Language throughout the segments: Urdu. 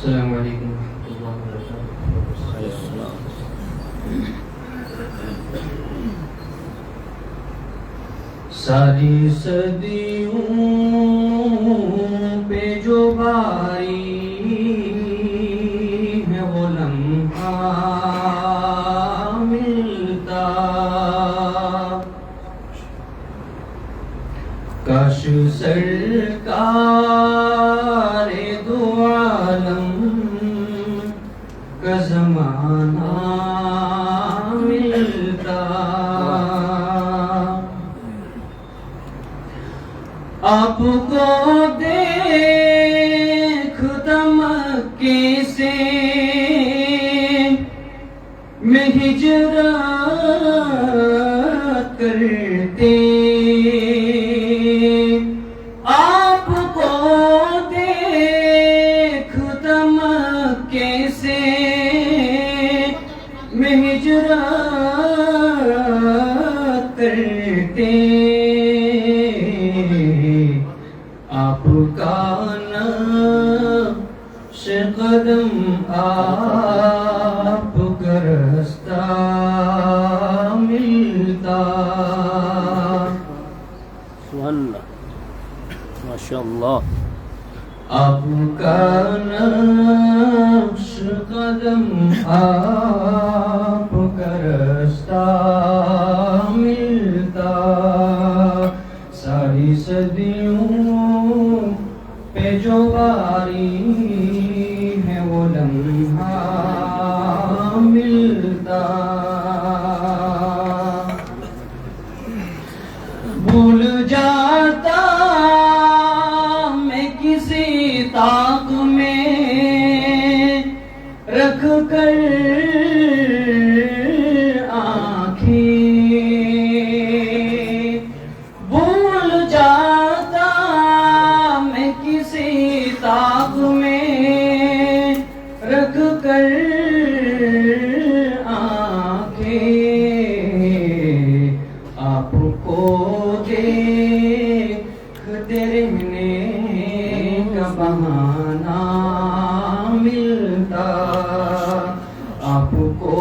السلام علیکم ورحمۃ اللہ وبرکاتہ۔ ساری صدیوں پہ جو باری ہے وہ لمحہ ملتا، کاش سرکار دو عالم کا زمانہ ملتا، آپ کو دیکھتا مکے سے میں ہجرت کرتے، آپ کو دیکھتا مکے سے میں ہجرت کرتے، آپ کا نقش قدم آپ کا راستہ ملتا، سبحان اللہ، ماشاء اللہ، آپ کا نقش قدم آپ کا راستہ ملتا، ساری صدیوں پہ جو باری ہے وہ لمحہ ملتا، بھول جاتا میں کسی طاق میں رکھ کر آنکھیں، بھول جاتا میں کسی طاق میں رکھ کر آنکھیں، آپ کو دیکھتے رہنے کا بہانہ ملتا، آپ کو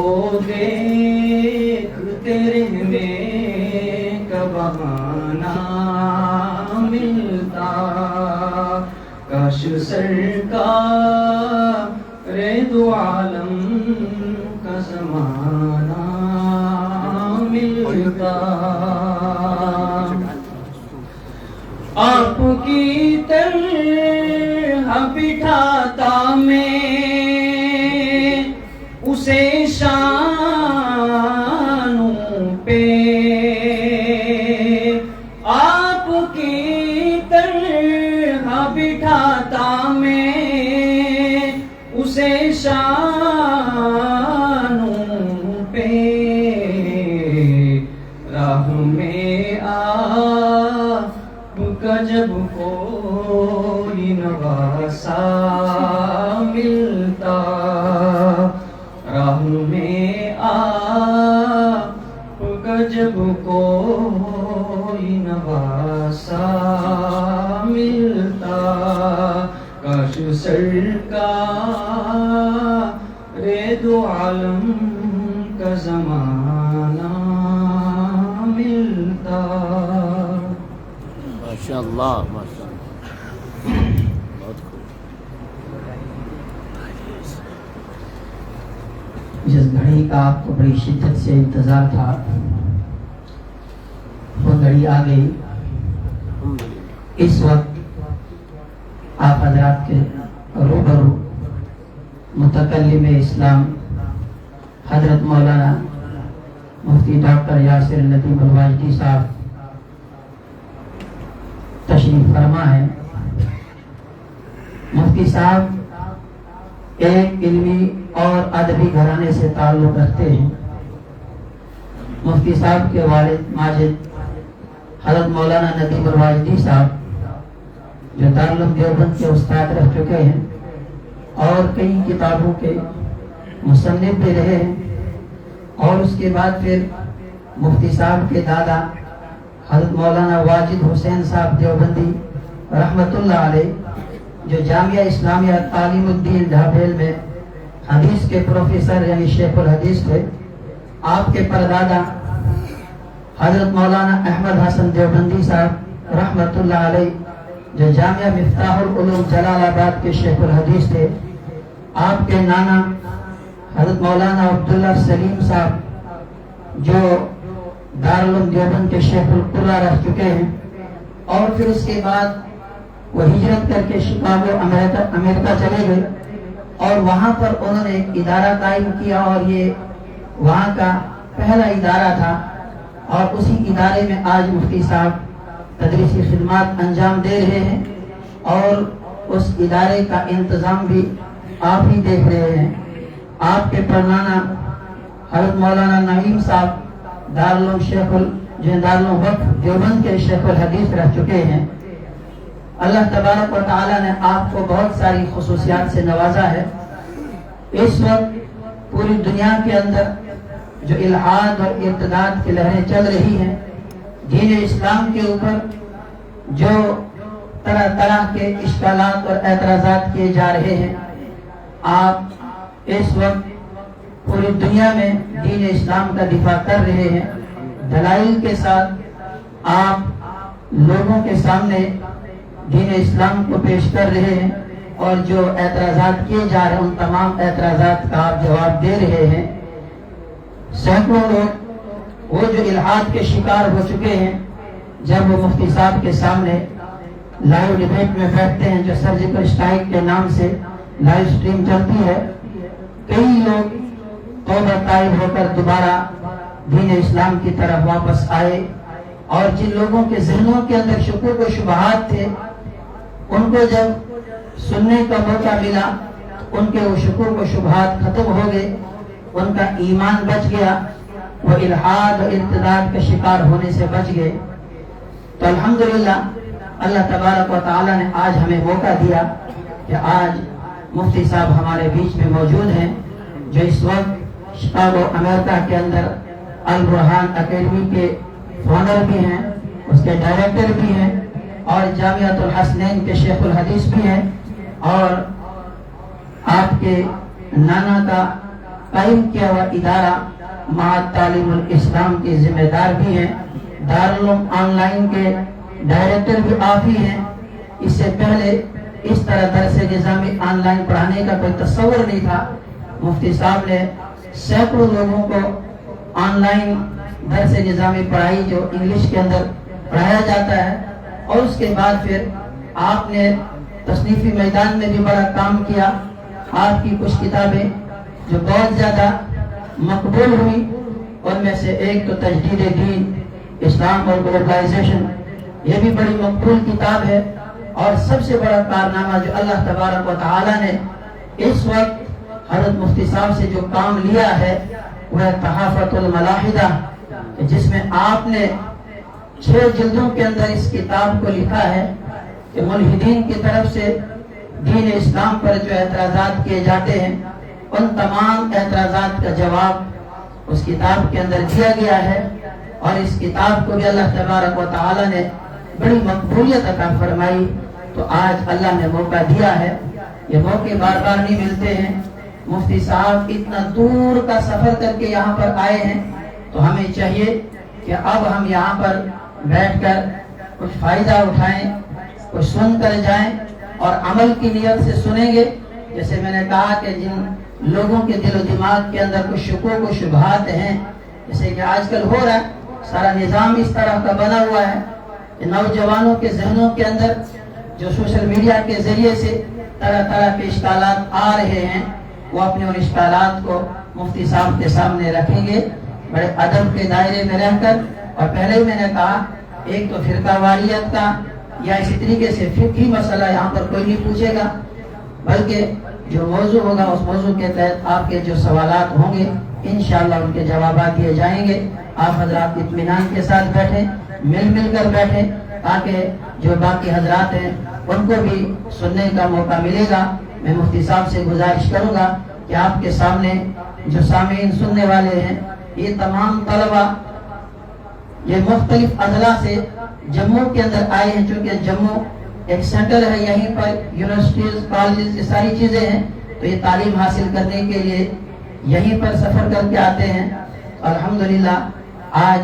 دیکھتے رہنے کا بہانہ ملتا، کاش سرکار دو عالم کا زمانہ ملتا، آپ کی طرح بٹھاتا میں اسے شانوں پہ، آپ کی طرح بٹھاتا میں اسے شانوں پہ، راہ میں آپ کا جب کوئی نواسا ملتا، راہ میں آپ کا جب کوئی نواسا ملتا، کاش سرکار دو عالم کا زمانہ ملتا، ماشاء اللہ، ماشاء اللہ، بہت خوب۔ جس گھڑی کا آپ کو بڑی شدت سے انتظار تھا وہ گھڑی آ گئی۔ اس وقت آپ حضرات کے روبرو متکلم اسلام حضرت مولانا مفتی ڈاکٹر یاسر لطیف الواجدی صاحب تشریف فرما ہے۔ مفتی صاحب ایک علمی اور ادبی گھرانے سے تعلق رکھتے ہیں۔ مفتی صاحب کے والد ماجد حضرت مولانا ندیم الواجدی صاحب جو دارالعلوم دیوبند کے استاد رہ چکے ہیں اور کئی کتابوں کے مصنف بھی رہے ہیں، اور اس کے بعد پھر مفتی صاحب کے دادا حضرت مولانا واجد حسین صاحب دیوبندی رحمت اللہ علیہ جو جامعہ اسلامیہ تعلیم الدین ڈھابیل میں حدیث کے پروفیسر یعنی شیخ الحدیث تھے، آپ کے پردادا حضرت مولانا احمد حسن دیوبندی صاحب رحمت اللہ علیہ جو جامعہ مفتاح العلوم جلال آباد کے شیخ الحدیث تھے، آپ کے نانا حضرت مولانا عبداللہ سلیم صاحب جو دارالعلوم دیوبند کے شیخ القرہ رہ چکے ہیں، اور پھر اس کے بعد وہ ہجرت کر کے شکاگو امریکہ چلے گئے اور وہاں پر انہوں نے ایک ادارہ قائم کیا، اور یہ وہاں کا پہلا ادارہ تھا، اور اسی ادارے میں آج مفتی صاحب تدریسی خدمات انجام دے رہے ہیں، اور اس ادارے کا انتظام بھی آپ ہی دیکھ رہے ہیں۔ آپ کے پرنانا حضرت مولانا نعیم صاحب دارالعلوم وقف دیوبند کے شیخ الحدیث رہ چکے ہیں۔ اللہ تبارک و تعالی نے آپ کو بہت ساری خصوصیات سے نوازا ہے۔ اس وقت پوری دنیا کے اندر جو الحاد اور ارتداد کی لہریں چل رہی ہیں، دین اسلام کے اوپر جو طرح طرح کے اشکالات اور اعتراضات کیے جا رہے ہیں، آپ اس وقت پوری دنیا میں دین اسلام کا دفاع کر رہے ہیں، دلائل کے ساتھ آپ لوگوں کے سامنے دین اسلام کو پیش کر رہے ہیں، اور جو اعتراضات کیے جا رہے ہیں ان تمام اعتراضات کا آپ جواب دے رہے ہیں۔ سینکڑوں لوگ وہ جو الحاد کے شکار ہو چکے ہیں، جب وہ مفتی صاحب کے سامنے لائیو ڈیبیٹ میں بیٹھتے ہیں جو سرجیکل اسٹرائک کے نام سے لائیو سٹریم چلتی ہے، کئی لوگ توبہ طائب ہو کر دوبارہ دین اسلام کی طرف واپس آئے، اور جن لوگوں کے ذہنوں کے اندر شکوک و شبہات تھے، ان کو جب سننے کا موقع ملا ان کے وہ شکوک و شبہات ختم ہو گئے، ان کا ایمان بچ گیا، وہ الحاد و ارتداد کا شکار ہونے سے بچ گئے۔ تو الحمدللہ اللہ تبارک و تعالی نے آج ہمیں موقع دیا کہ آج مفتی صاحب ہمارے بیچ میں موجود ہیں، جو اس وقت شکاگو امریکہ کے اندر البرہان اکیڈمی کے فاؤنڈر بھی ہیں، اس کے ڈائریکٹر بھی ہیں، اور جامعۃ الحسنین کے شیخ الحدیث بھی ہیں، اور آپ کے نانا کا قائم کیا ہوا ادارہ معہد تعلیم الاسلام کے ذمہ دار بھی ہیں، دارالعلوم آن لائن کے ڈائریکٹر بھی آپ ہی ہیں۔ اس سے پہلے اس طرح درس نظامی آن لائن پڑھانے کا کوئی تصور نہیں تھا۔ مفتی صاحب نے سینکڑوں لوگوں کو آن لائن درس نظامی پڑھائی جو انگلش کے اندر پڑھایا جاتا ہے، اور اس کے بعد پھر آپ نے تصنیفی میدان میں بھی بڑا کام کیا۔ آپ کی کچھ کتابیں جو بہت زیادہ مقبول ہوئی، ان میں سے ایک تو تجدید دین اسلام اور گلوبلائزیشن، یہ بھی بڑی مقبول کتاب ہے، اور سب سے بڑا کارنامہ جو اللہ تبارک و تعالی نے اس وقت حضرت مفتی صاحب سے جو کام لیا ہے وہ ہے تحافت الملاحدہ، جس میں آپ نے 6 جلدوں کے اندر اس کتاب کو لکھا ہے کہ ملحدین کی طرف سے دین اسلام پر جو اعتراضات کیے جاتے ہیں ان تمام اعتراضات کا جواب اس کتاب کے اندر دیا گیا ہے، اور اس کتاب کو بھی اللہ تبارک و تعالی نے بڑی مقبولیت عطا فرمائی۔ تو آج اللہ نے موقع دیا ہے، یہ موقع بار بار نہیں ملتے ہیں۔ مفتی صاحب اتنا دور کا سفر کر کے یہاں پر آئے ہیں، تو ہمیں چاہیے کہ اب ہم یہاں پر بیٹھ کر کچھ فائدہ اٹھائیں، کچھ سن کر جائیں اور عمل کی نیت سے سنیں گے۔ جیسے میں نے کہا کہ جن لوگوں کے دل و دماغ کے اندر کچھ شکوک و شبہات ہیں، جیسے کہ آج کل ہو رہا ہے، سارا نظام اس طرح کا بنا ہوا ہے کہ نوجوانوں کے ذہنوں کے اندر جو سوشل میڈیا کے ذریعے سے طرح طرح کے اشکالات آ رہے ہیں، وہ اپنے ان اشکالات کو مفتی صاحب کے سامنے رکھیں گے بڑے ادب کے دائرے میں رہ کر۔ اور پہلے ہی میں نے کہا ایک تو فرقہ واریت کا یا اسی طریقے سے فقہی مسئلہ یہاں پر کوئی نہیں پوچھے گا، بلکہ جو موضوع ہوگا اس موضوع کے تحت آپ کے جو سوالات ہوں گے انشاءاللہ ان کے جوابات دیے جائیں گے۔ آپ حضرات اطمینان کے ساتھ بیٹھیں، مل کر بیٹھیں، تاکہ جو باقی حضرات ہیں ان کو بھی سننے کا موقع ملے گا۔ میں مفتی صاحب سے گزارش کروں گا کہ آپ کے سامنے جو سامعین سننے والے ہیں، یہ تمام طلبہ یہ مختلف اضلاع سے جموں کے اندر آئے ہیں، چونکہ جموں ایک سینٹر ہے، یہیں پر یونیورسٹیز کالجز یہ ساری چیزیں ہیں، تو یہ تعلیم حاصل کرنے کے لیے یہیں پر سفر کر کے آتے ہیں۔ الحمدللہ آج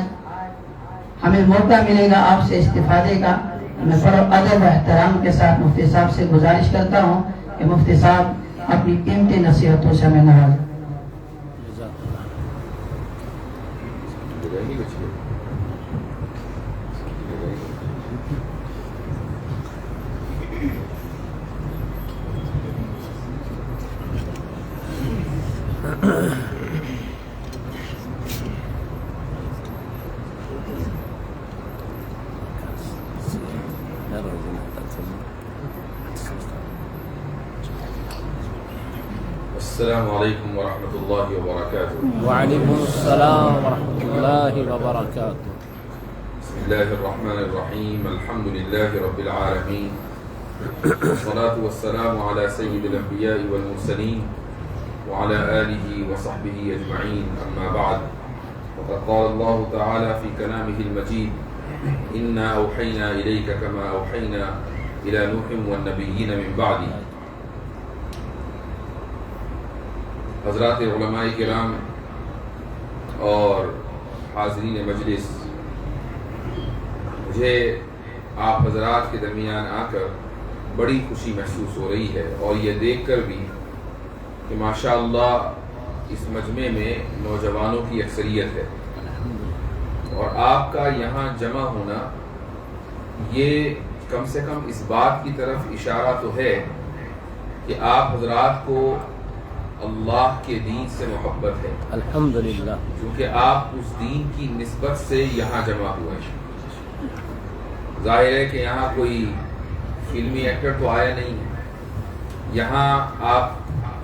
ہمیں موقع ملے گا آپ سے استفادے کا۔ میں بڑا ادب و احترام کے ساتھ مفتی صاحب سے گزارش کرتا ہوں کہ مفتی صاحب اپنی قیمتی نصیحتوں سے ہمیں نوازیں۔ السلام علیکم ورحمۃ اللہ وبرکاتہ۔ وعلیکم السلام ورحمۃ اللہ وبرکاتہ۔ بسم اللہ الرحمن الرحیم، الحمد للہ رب العالمین، والصلاة والسلام علی سید الانبیاء والمرسلین وعلى آلہ وصحبہ اجمعین، اما بعد، فقد قال اللہ تعالی فی کلامہ المجید، انا اوحینا الیک کما اوحینا الی نوح والنبیین من بعدہ۔ حضرات علماء کرام اور حاضرین مجلس، مجھے آپ حضرات کے درمیان آ کر بڑی خوشی محسوس ہو رہی ہے، اور یہ دیکھ کر بھی کہ ماشاءاللہ اس مجمع میں نوجوانوں کی اکثریت ہے، اور آپ کا یہاں جمع ہونا یہ کم سے کم اس بات کی طرف اشارہ تو ہے کہ آپ حضرات کو اللہ کے دین سے محبت ہے، الحمدللہ، کیونکہ آپ اس دین کی نسبت سے یہاں جمع ہوئے ہیں۔ ظاہر ہے کہ یہاں کوئی فلمی ایکٹر تو آیا نہیں ہے، یہاں آپ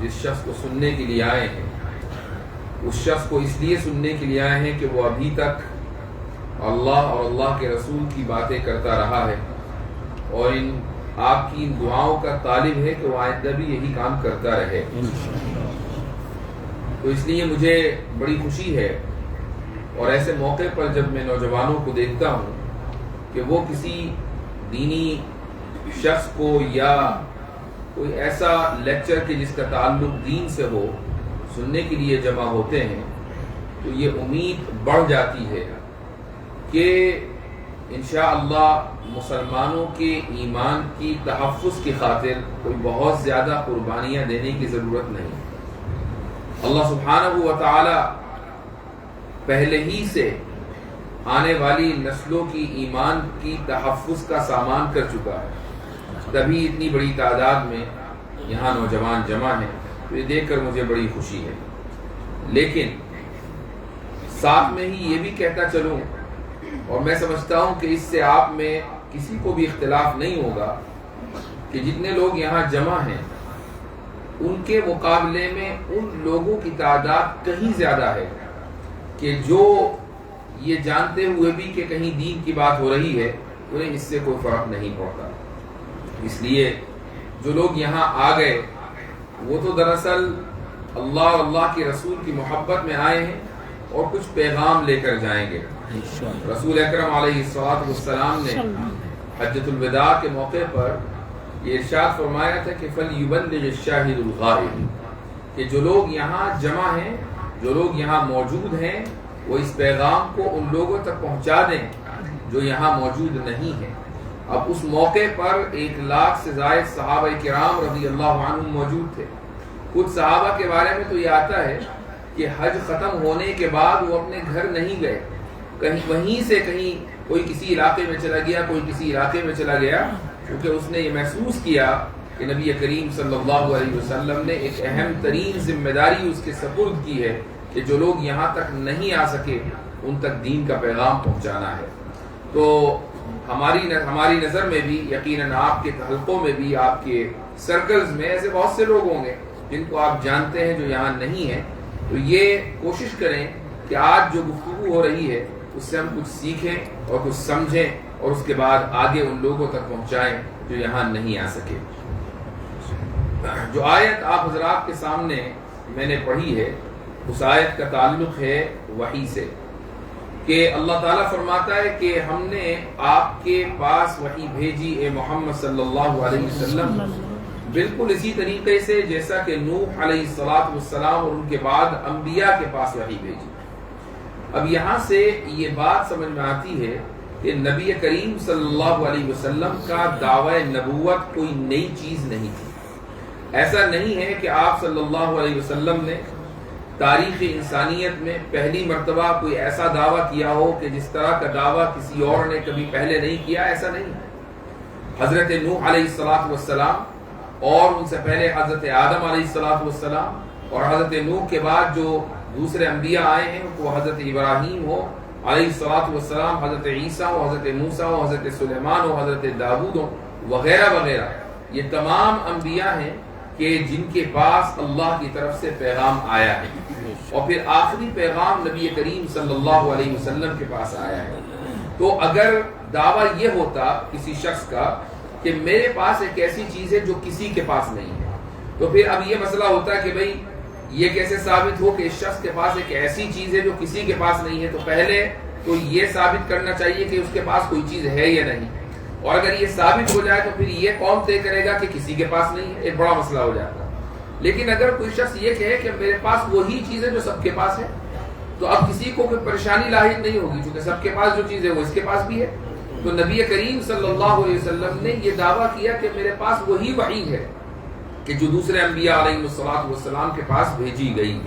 جس شخص کو سننے کے لیے آئے ہیں اس شخص کو اس لیے سننے کے لیے آئے ہیں کہ وہ ابھی تک اللہ اور اللہ کے رسول کی باتیں کرتا رہا ہے، اور آپ کی ان دعاؤں کا طالب ہے کہ وہ آئندہ بھی یہی کام کرتا رہے۔ تو اس لیے مجھے بڑی خوشی ہے، اور ایسے موقع پر جب میں نوجوانوں کو دیکھتا ہوں کہ وہ کسی دینی شخص کو یا کوئی ایسا لیکچر کے جس کا تعلق دین سے ہو سننے کے لیے جمع ہوتے ہیں، تو یہ امید بڑھ جاتی ہے کہ انشاءاللہ مسلمانوں کے ایمان کی تحفظ کی خاطر کوئی بہت زیادہ قربانیاں دینے کی ضرورت نہیں۔ اللہ سبحانہ و تعالی پہلے ہی سے آنے والی نسلوں کی ایمان کی تحفظ کا سامان کر چکا ہے، تبھی اتنی بڑی تعداد میں یہاں نوجوان جمع ہیں۔ تو یہ دیکھ کر مجھے بڑی خوشی ہے، لیکن ساتھ میں ہی یہ بھی کہتا چلوں، اور میں سمجھتا ہوں کہ اس سے آپ میں کسی کو بھی اختلاف نہیں ہوگا کہ جتنے لوگ یہاں جمع ہیں ان کے مقابلے میں ان لوگوں کی تعداد کہیں زیادہ ہے کہ جو یہ جانتے ہوئے بھی کہ کہیں دین کی بات ہو رہی ہے انہیں اس سے کوئی فرق نہیں پڑتا۔ اس لیے جو لوگ یہاں آ گئے وہ تو دراصل اللہ اور اللہ کے رسول کی محبت میں آئے ہیں اور کچھ پیغام لے کر جائیں گے۔ رسول اکرم علیہ السلام نے حجۃ الوداع کے موقع پر یہ ارشاد فرمایا تھا کہ فَلْيُبَلِّغِ الشَّاهِدُ الْغَائِبُ، کہ جو لوگ یہاں جمع ہیں، جو لوگ یہاں موجود ہیں، وہ اس پیغام کو ان لوگوں تک پہنچا دیں جو یہاں موجود نہیں ہیں۔ اب اس موقع پر 1 لاکھ سے زائد صحابہ کرام رضی اللہ عنہم موجود تھے۔ کچھ صحابہ کے بارے میں تو یہ آتا ہے کہ حج ختم ہونے کے بعد وہ اپنے گھر نہیں گئے، کہیں وہیں سے کہیں کوئی کسی علاقے میں چلا گیا، کوئی کسی علاقے میں چلا گیا، کیونکہ اس نے یہ محسوس کیا کہ نبی کریم صلی اللہ علیہ وسلم نے ایک اہم ترین ذمہ داری اس کے سپرد کی ہے کہ جو لوگ یہاں تک نہیں آ سکے ان تک دین کا پیغام پہنچانا ہے۔ تو ہماری نظر میں بھی یقیناً آپ کے حلقوں میں بھی، آپ کے سرکلز میں ایسے بہت سے لوگ ہوں گے جن کو آپ جانتے ہیں جو یہاں نہیں ہیں۔ تو یہ کوشش کریں کہ آج جو گفتگو ہو رہی ہے اس سے ہم کچھ سیکھیں اور کچھ سمجھیں، اور اس کے بعد آگے ان لوگوں تک پہنچائیں جو یہاں نہیں آ سکے۔ جو آیت آپ حضرات کے سامنے میں نے پڑھی ہے اس آیت کا تعلق ہے وحی سے، کہ اللہ تعالیٰ فرماتا ہے کہ ہم نے آپ کے پاس وحی بھیجی اے محمد صلی اللہ علیہ وسلم بالکل اسی طریقے سے جیسا کہ نوح علیہ السلام اور ان کے بعد انبیاء کے پاس وحی بھیجی۔ اب یہاں سے یہ بات سمجھ میں آتی ہے کہ نبی کریم صلی اللہ علیہ وسلم کا دعوی نبوت کوئی نئی چیز نہیں تھی۔ ایسا نہیں ہے کہ آپ صلی اللہ علیہ وسلم نے تاریخ انسانیت میں پہلی مرتبہ کوئی ایسا دعویٰ کیا ہو کہ جس طرح کا دعویٰ کسی اور نے کبھی پہلے نہیں کیا، ایسا نہیں ہے۔ حضرت نوح علیہ السلام اور ان سے پہلے حضرت آدم علیہ السلام اور حضرت نوح کے بعد جو دوسرے انبیاء آئے ہیں، وہ حضرت ابراہیم ہو علیہ السلام، حضرت عیسیٰ ہو، حضرت موسیٰ ہو، حضرت سلیمان ہو، حضرت داؤد ہو، وغیرہ وغیرہ، یہ تمام انبیاء ہیں کہ جن کے پاس اللہ کی طرف سے پیغام آیا ہے، اور پھر آخری پیغام نبی کریم صلی اللہ علیہ وسلم کے پاس آیا ہے۔ تو اگر دعویٰ یہ ہوتا کسی شخص کا کہ میرے پاس ایک ایسی چیز ہے جو کسی کے پاس نہیں ہے، تو پھر اب یہ مسئلہ ہوتا ہے کہ بھئی یہ کیسے ثابت ہو کہ اس شخص کے پاس ایک ایسی چیز ہے جو کسی کے پاس نہیں ہے؟ تو پہلے تو یہ ثابت کرنا چاہیے کہ اس کے پاس کوئی چیز ہے یا نہیں، اور اگر یہ ثابت ہو جائے تو پھر یہ کون طے کرے گا کہ کسی کے پاس نہیں ہے؟ ایک بڑا مسئلہ ہو جاتا ہے۔ لیکن اگر کوئی شخص یہ کہے کہ میرے پاس وہی چیز ہے جو سب کے پاس ہے، تو اب کسی کو کوئی پریشانی لاحق نہیں ہوگی، کیونکہ سب کے پاس جو چیز ہے وہ اس کے پاس بھی ہے۔ تو نبی کریم صلی اللہ علیہ وسلم نے یہ دعویٰ کیا کہ میرے پاس وہی وحی ہے کہ جو دوسرے انبیاء علیہ السلام کے پاس بھیجی گئی۔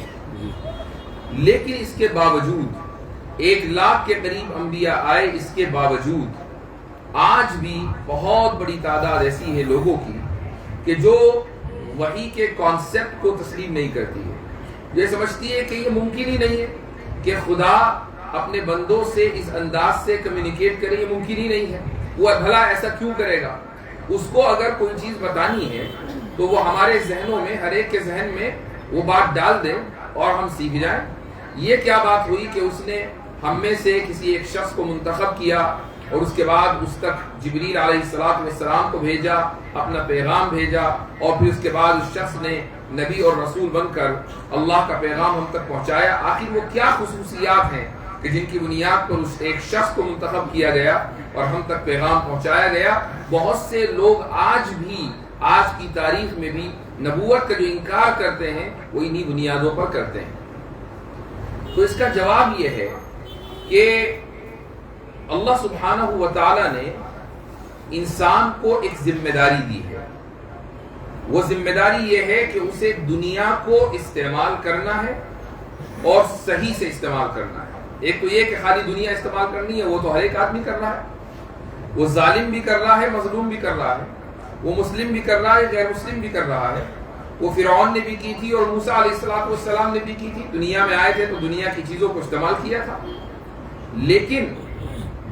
لیکن اس کے باوجود 1,00,000 کے قریب انبیاء آئے، اس کے باوجود آج بھی بہت بڑی تعداد ایسی ہے لوگوں کی کہ جو وحی کے کانسیپٹ کو تسلیم نہیں کرتی ہے، یہ سمجھتی ہے کہ یہ ممکن ہی نہیں ہے کہ خدا اپنے بندوں سے اس انداز سے کمیونیکیٹ کرے، یہ ممکن ہی نہیں ہے، وہ بھلا ایسا کیوں کرے گا؟ اس کو اگر کوئی چیز بتانی ہے تو وہ ہمارے ذہنوں میں، ہر ایک کے ذہن میں وہ بات ڈال دے اور ہم سیکھ جائیں۔ یہ کیا بات ہوئی کہ اس نے ہم میں سے کسی ایک شخص کو منتخب کیا اور اس کے بعد اس تک جبریل علیہ السلام کو بھیجا، اپنا پیغام بھیجا، اور پھر اس کے بعد اس شخص نے نبی اور رسول بن کر اللہ کا پیغام ہم تک پہنچایا۔ آخر وہ کیا خصوصیات ہیں کہ جن کی بنیاد پر اس ایک شخص کو منتخب کیا گیا اور ہم تک پیغام پہنچایا گیا؟ بہت سے لوگ آج بھی، آج کی تاریخ میں بھی نبوت کا جو انکار کرتے ہیں وہ انہی بنیادوں پر کرتے ہیں۔ تو اس کا جواب یہ ہے کہ اللہ سبحانہ و تعالی نے انسان کو ایک ذمہ داری دی ہے۔ وہ ذمہ داری یہ ہے کہ اسے دنیا کو استعمال کرنا ہے اور صحیح سے استعمال کرنا ہے۔ ایک تو یہ کہ خالی دنیا استعمال کرنی ہے، وہ تو ہر ایک آدمی کر رہا ہے، وہ ظالم بھی کر رہا ہے، مظلوم بھی کر رہا ہے، وہ مسلم بھی کر رہا ہے، غیر مسلم بھی کر رہا ہے۔ وہ فرعون نے بھی کی تھی اور موسیٰ علیہ السلام نے بھی کی تھی، دنیا میں آئے تھے تو دنیا کی چیزوں کو استعمال کیا تھا، لیکن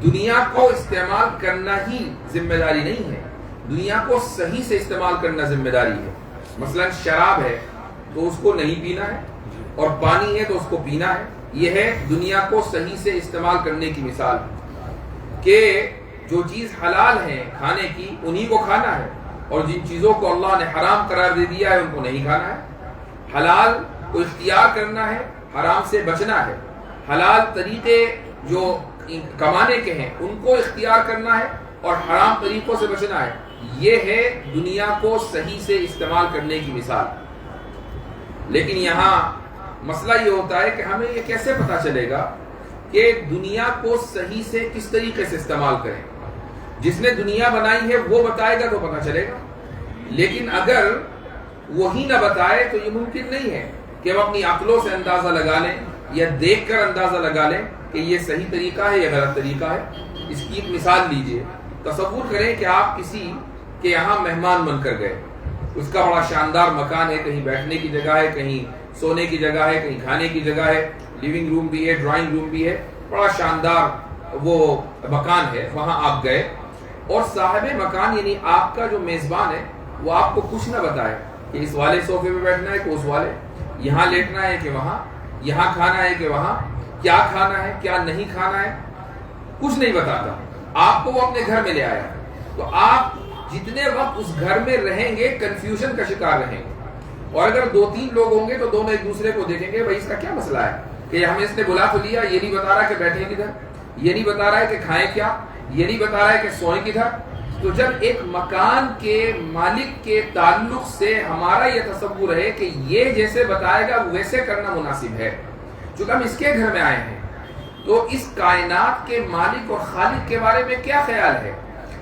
دنیا کو استعمال کرنا ہی ذمہ داری نہیں ہے، دنیا کو صحیح سے استعمال کرنا ذمہ داری ہے۔ مثلا شراب ہے تو اس کو نہیں پینا ہے، اور پانی ہے تو اس کو پینا ہے۔ یہ ہے دنیا کو صحیح سے استعمال کرنے کی مثال، کہ جو چیز حلال ہے کھانے کی انہی کو کھانا ہے، اور جن چیزوں کو اللہ نے حرام قرار دے دیا ہے ان کو نہیں کھانا ہے۔ حلال کو اختیار کرنا ہے، حرام سے بچنا ہے۔ حلال طریقے جو کمانے کے ہیں ان کو اختیار کرنا ہے اور حرام طریقوں سے بچنا ہے۔ یہ ہے دنیا کو صحیح سے استعمال کرنے کی مثال۔ لیکن یہاں مسئلہ یہ ہوتا ہے کہ ہمیں یہ کیسے پتا چلے گا کہ دنیا کو صحیح سے کس طریقے سے استعمال کریں؟ جس نے دنیا بنائی ہے وہ بتائے گا تو پتا چلے گا، لیکن اگر وہی نہ بتائے تو یہ ممکن نہیں ہے کہ ہم اپنی عقلوں سے اندازہ لگا لیں یا دیکھ کر اندازہ لگا لیں کہ یہ صحیح طریقہ ہے یا غلط طریقہ ہے۔ اس کی ایک مثال لیجئے، تصور کریں کہ آپ کسی کے یہاں مہمان بن کر گئے، اس کا بڑا شاندار مکان ہے، کہیں بیٹھنے کی جگہ ہے، کہیں سونے کی جگہ ہے، کہیں کھانے کی جگہ ہے، لیونگ روم بھی ہے، ڈرائنگ روم بھی ہے، بڑا شاندار وہ مکان ہے، وہاں آپ گئے اور صاحب مکان یعنی آپ کا جو میزبان ہے وہ آپ کو کچھ نہ بتائے کہ اس والے صوفے پہ بیٹھنا ہے کہ اس والے، یہاں لیٹنا ہے کہ وہاں، یہاں کھانا ہے کہ وہاں، کیا کھانا ہے کیا نہیں کھانا ہے، کچھ نہیں بتاتا۔ آپ کو وہ اپنے گھر میں لے آیا، تو آپ جتنے وقت اس گھر میں رہیں گے کنفیوژن کا شکار رہیں گے، اور اگر 2-3 لوگ ہوں گے تو دونوں ایک دوسرے کو دیکھیں گے بھائی اس کا کیا مسئلہ ہے کہ کہ ہمیں اس نے بلا تو لیا، یہ نہیں بتا رہا کہ بیٹھے کدھر، یہ نہیں بتا رہا ہے کہ کھائیں کیا، یہ نہیں بتا رہا ہے کہ سوئیں کدھر. تو جب ایک مکان کے مالک کے تعلق سے ہمارا یہ تصور ہے کہ یہ جیسے بتائے گا ویسے کرنا مناسب ہے، چونکہ ہم اس کے گھر میں آئے ہیں، تو اس کائنات کے مالک اور خالق کے بارے میں کیا خیال ہے؟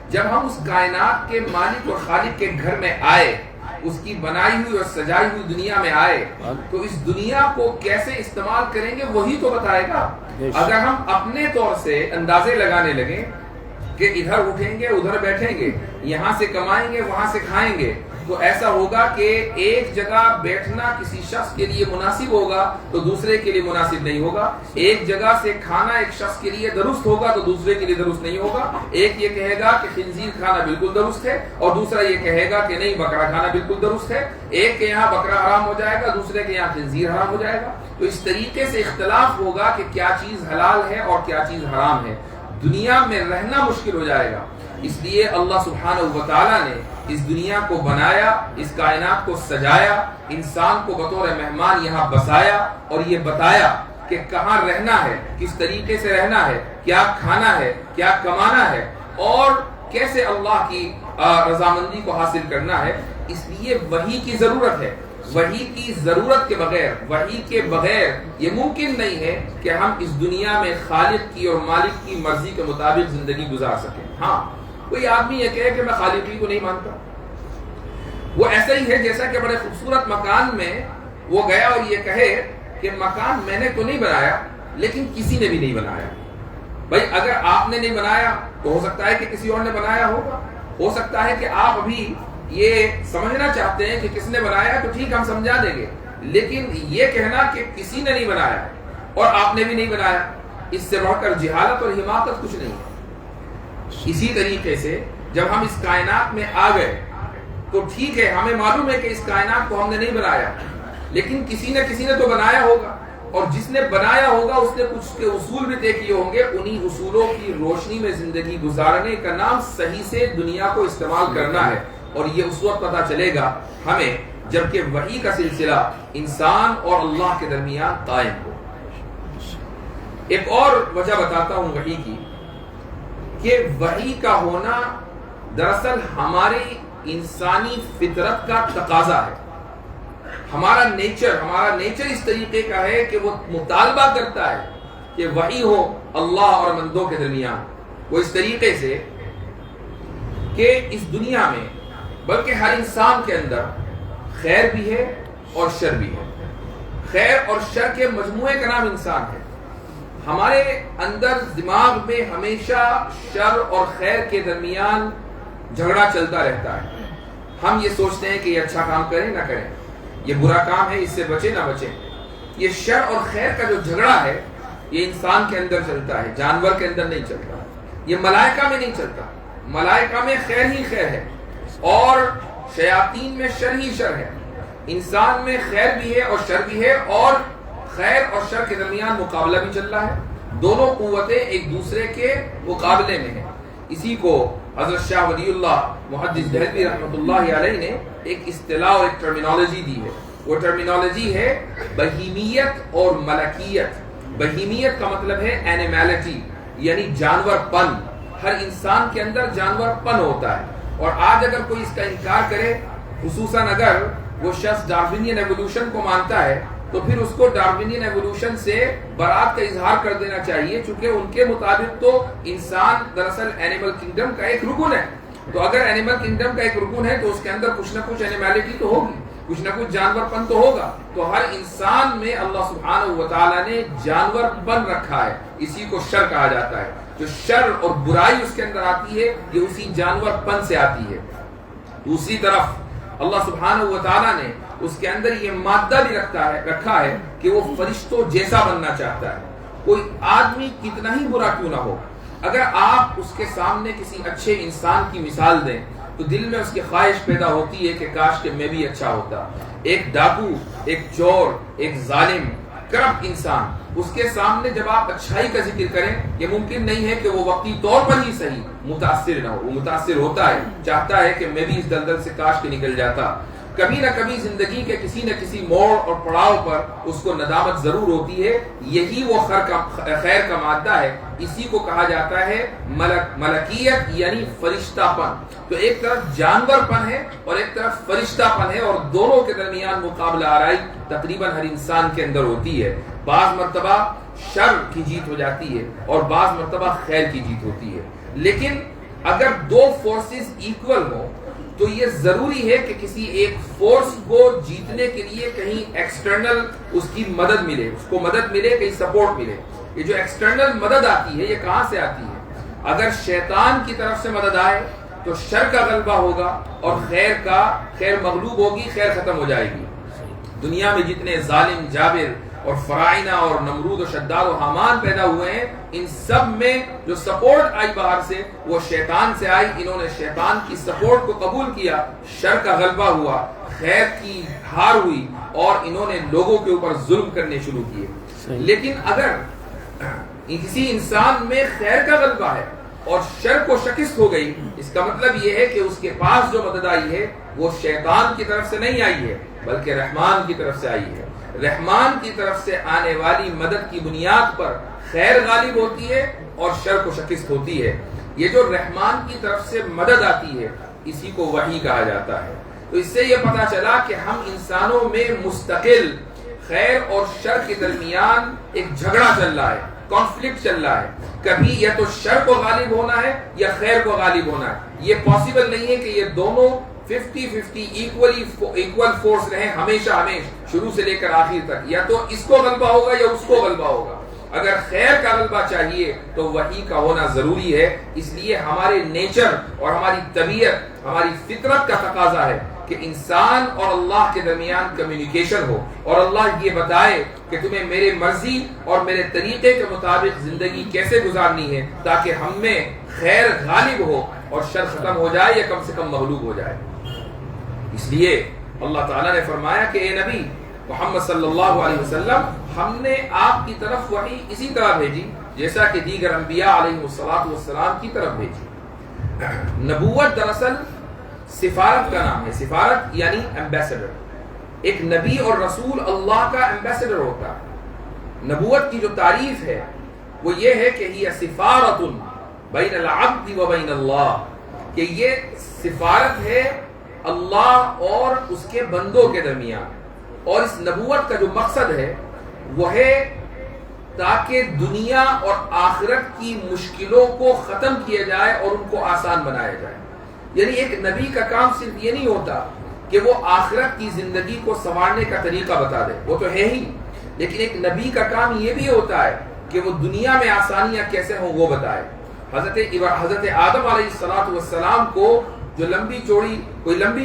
جب ہم اس کائنات کے مالک اور خالق کے گھر میں آئے، اس کی بنائی ہوئی اور سجائی ہوئی دنیا میں آئے، تو اس دنیا کو کیسے استعمال کریں گے وہی تو بتائے گا. اگر ہم اپنے طور سے اندازے لگانے لگیں کہ ادھر اٹھیں گے ادھر بیٹھیں گے، یہاں سے کمائیں گے وہاں سے کھائیں گے، تو ایسا ہوگا کہ ایک جگہ بیٹھنا کسی شخص کے لیے مناسب ہوگا تو دوسرے کے لیے مناسب نہیں ہوگا. ایک جگہ سے کھانا ایک شخص کے لیے درست ہوگا تو دوسرے کے لیے درست نہیں ہوگا. ایک یہ کہے گا کہ خنزیر کھانا بالکل درست ہے اور دوسرا یہ کہے گا کہ نہیں بکرا کھانا بالکل درست ہے. ایک کے یہاں بکرا حرام ہو جائے گا، دوسرے کے یہاں خنزیر حرام ہو جائے گا. تو اس طریقے سے اختلاف ہوگا کہ کیا چیز حلال ہے اور کیا چیز حرام ہے. دنیا میں رہنا مشکل ہو جائے گا. اس لیے اللہ سبحانہ و تعالیٰ نے اس دنیا کو بنایا، اس کائنات کو سجایا، انسان کو بطور مہمان یہاں بسایا اور یہ بتایا کہ کہاں رہنا ہے، کس طریقے سے رہنا ہے، کیا کھانا ہے، کیا کمانا ہے اور کیسے اللہ کی رضامندی کو حاصل کرنا ہے. اس لیے وحی کی ضرورت ہے. وحی کی ضرورت کے بغیر، وحی کے بغیر یہ ممکن نہیں ہے کہ ہم اس دنیا میں خالق کی اور مالک کی مرضی کے مطابق زندگی گزار سکیں. ہاں، کوئی آدمی یہ کہے کہ میں خالقی کو نہیں مانتا، وہ ایسا ہی ہے جیسا کہ بڑے خوبصورت مکان میں وہ گیا اور یہ کہے کہ مکان میں نے تو نہیں بنایا لیکن کسی نے بھی نہیں بنایا. بھائی اگر آپ نے نہیں بنایا تو ہو سکتا ہے کہ کسی اور نے بنایا ہوگا. ہو سکتا ہے کہ آپ ابھی یہ سمجھنا چاہتے ہیں کہ کس نے بنایا تو ٹھیک ہم سمجھا دیں گے، لیکن یہ کہنا کہ کسی نے نہیں بنایا اور آپ نے بھی نہیں بنایا، اس سے بڑھ کر جہالت اور حماقت کچھ نہیں ہے. اسی طریقے سے جب ہم اس کائنات میں آ گئے تو ٹھیک ہے، ہمیں معلوم ہے کہ اس کائنات کو ہم نے نہیں بنایا، لیکن کسی نے تو بنایا ہوگا، اور جس نے بنایا ہوگا اس نے کچھ کے اصول بھی طے کیے ہوں گے. انہی اصولوں کی روشنی میں زندگی گزارنے کا نام صحیح سے دنیا کو استعمال کرنا ہے. اور یہ اس وقت پتہ چلے گا ہمیں جبکہ وحی کا سلسلہ انسان اور اللہ کے درمیان قائم ہو. ایک اور وجہ بتاتا ہوں وحی کی، کہ وحی کا ہونا دراصل ہماری انسانی فطرت کا تقاضا ہے. ہمارا نیچر اس طریقے کا ہے کہ وہ مطالبہ کرتا ہے کہ وحی ہو اللہ اور بندوں کے درمیان. وہ اس طریقے سے کہ اس دنیا میں بلکہ ہر انسان کے اندر خیر بھی ہے اور شر بھی ہے. خیر اور شر کے مجموعے کا نام انسان ہے. ہمارے اندر دماغ میں ہمیشہ شر اور خیر کے درمیان جھگڑا چلتا رہتا ہے. ہم یہ سوچتے ہیں کہ یہ اچھا کام کریں نہ کریں، یہ برا کام ہے اس سے بچے نہ بچے. یہ شر اور خیر کا جو جھگڑا ہے یہ انسان کے اندر چلتا ہے، جانور کے اندر نہیں چلتا. یہ ملائکہ میں نہیں چلتا. ملائکہ میں خیر ہی خیر ہے اور شیاطین میں شر ہی شر ہے. انسان میں خیر بھی ہے اور شر بھی ہے، اور خیر اور شر کے درمیان مقابلہ بھی چل رہا ہے. دونوں قوتیں ایک دوسرے کے مقابلے میں ہیں. اسی کو حضرت شاہ ولی اللہ محدث دہلوی رحمۃ اللہ علیہ نے ایک اصطلاح اور ایک ٹرمینالوجی دی ہے. وہ ٹرمینالوجی ہے بہیمیت اور ملکیت. بہیمیت کا مطلب ہے اینیملٹی، یعنی جانور پن. ہر انسان کے اندر جانور پن ہوتا ہے، اور آج اگر کوئی اس کا انکار کرے، خصوصاً اگر وہ شخص ڈارونین ایوولوشن کو مانتا ہے، تو پھر اس کو ڈارونین ایوولوشن سے برات کا اظہار کر دینا چاہیے، چونکہ ان کے مطابق تو انسان دراصل اینیمل کنگڈم کا ایک رکن ہے. تو اگر اینیمل کنگڈم کا ایک رکن ہے تو اس کے اندر کچھ نہ کچھ اینیملٹی تو ہوگی، کچھ نہ کچھ جانور پن تو ہوگا. تو ہر انسان میں اللہ سبحانہ و تعالیٰ نے جانور پن رکھا ہے. اسی کو شر کہا جاتا ہے. جو شر اور برائی اس کے اندر آتی ہے یہ اسی جانور پن سے آتی ہے. دوسری طرف اللہ سبحانہ و تعالیٰ نے اس کے اندر یہ مادہ بھی رکھا ہے کہ وہ فرشتوں جیسا بننا چاہتا ہے. کوئی آدمی کتنا ہی برا کیوں نہ ہو، اگر آپ اس کے سامنے کسی اچھے انسان کی مثال دیں تو دل میں اس کی خواہش پیدا ہوتی ہے کہ کاش کہ میں بھی اچھا ہوتا. ایک ڈاکو، ایک چور، ایک ظالم، کرپٹ انسان، اس کے سامنے جب آپ اچھائی کا ذکر کریں، یہ ممکن نہیں ہے کہ وہ وقتی طور پر ہی صحیح متاثر نہ ہو. وہ متاثر ہوتا ہے، چاہتا ہے کہ میں بھی اس دلدل سے کاش کے نکل جاتا. کبھی نہ کبھی زندگی کے کسی نہ کسی موڑ اور پڑاؤ پر اس کو ندامت ضرور ہوتی ہے. یہی وہ خیر کا مادہ ہے. اسی کو کہا جاتا ہے ملکیت یعنی فرشتہ پن. تو ایک طرف جانور پن ہے اور ایک طرف فرشتہ پن ہے، اور دونوں کے درمیان مقابلہ آرائی تقریباً ہر انسان کے اندر ہوتی ہے. بعض مرتبہ شر کی جیت ہو جاتی ہے اور بعض مرتبہ خیر کی جیت ہوتی ہے. لیکن اگر دو فورسز ایکول ہوں تو یہ ضروری ہے کہ کسی ایک فورس کو جیتنے کے لیے کہیں ایکسٹرنل اس کی مدد ملے، اس کو مدد ملے، کہیں سپورٹ ملے. یہ جو ایکسٹرنل مدد آتی ہے یہ کہاں سے آتی ہے؟ اگر شیطان کی طرف سے مدد آئے تو شر کا غلبہ ہوگا اور خیر مغلوب ہوگی، خیر ختم ہو جائے گی. دنیا میں جتنے ظالم جابر اور فرائنہ اور نمرود و شداد و حامان پیدا ہوئے ہیں، ان سب میں جو سپورٹ آئی باہر سے وہ شیطان سے آئی. انہوں نے شیطان کی سپورٹ کو قبول کیا، شر کا غلبہ ہوا، خیر کی ہار ہوئی اور انہوں نے لوگوں کے اوپر ظلم کرنے شروع کیے. لیکن اگر کسی انسان میں خیر کا غلبہ ہے اور شر کو شکست ہو گئی، اس کا مطلب یہ ہے کہ اس کے پاس جو مدد آئی ہے وہ شیطان کی طرف سے نہیں آئی ہے بلکہ رحمان کی طرف سے آئی ہے. رحمان کی طرف سے آنے والی مدد کی بنیاد پر خیر غالب ہوتی ہے اور شر کو شکست ہوتی ہے. یہ جو رحمان کی طرف سے مدد آتی ہے اسی کو وحی کہا جاتا ہے. تو اس سے یہ پتا چلا کہ ہم انسانوں میں مستقل خیر اور شر کے درمیان ایک جھگڑا چل رہا ہے، کانفلکٹ چل رہا ہے. کبھی یا تو شر کو غالب ہونا ہے یا خیر کو غالب ہونا ہے. یہ پاسبل نہیں ہے کہ یہ دونوں 50-50 ایکول فورس رہیں ہمیشہ شروع سے لے کر آخر تک. یا تو اس کو غلبہ ہوگا یا اس کو غلبہ ہوگا. اگر خیر کا غلبہ چاہیے تو وحی کا ہونا ضروری ہے. اس لیے ہمارے نیچر اور ہماری طبیعت، ہماری فطرت کا تقاضا ہے کہ انسان اور اللہ کے درمیان کمیونیکیشن ہو اور اللہ یہ بتائے کہ تمہیں میرے مرضی اور میرے طریقے کے مطابق زندگی کیسے گزارنی ہے تاکہ ہم میں خیر غالب ہو اور شر ختم ہو جائے یا کم سے کم مغلوب ہو جائے. اس لیے اللہ تعالیٰ نے فرمایا کہ اے نبی محمد صلی اللہ علیہ وسلم، ہم نے آپ کی طرف وحی اسی طرح بھیجی جیسا کہ دیگر انبیاء علیہ السلام کی طرف بھیجی. نبوت دراصل سفارت کا نام ہے. سفارت یعنی ایمبیسڈر. ایک نبی اور رسول اللہ کا ایمبیسڈر ہوتا ہے. نبوت کی جو تعریف ہے وہ یہ ہے کہ یہ سفارت بین العبد و بین اللہ، کہ یہ سفارت ہے اللہ اور اس کے بندوں کے درمیان. اور اس نبوت کا جو مقصد ہے وہ ہے تاکہ دنیا اور آخرت کی مشکلوں کو ختم کیا جائے اور ان کو آسان بنایا جائے. یعنی ایک نبی کا کام صرف یہ نہیں ہوتا کہ وہ آخرت کی زندگی کو سنوارنے کا طریقہ بتا دے، وہ تو ہے ہی، لیکن ایک نبی کا کام یہ بھی ہوتا ہے کہ وہ دنیا میں آسانیاں کیسے ہوں وہ بتائے. حضرت آدم علیہ السلام کو جو لمبی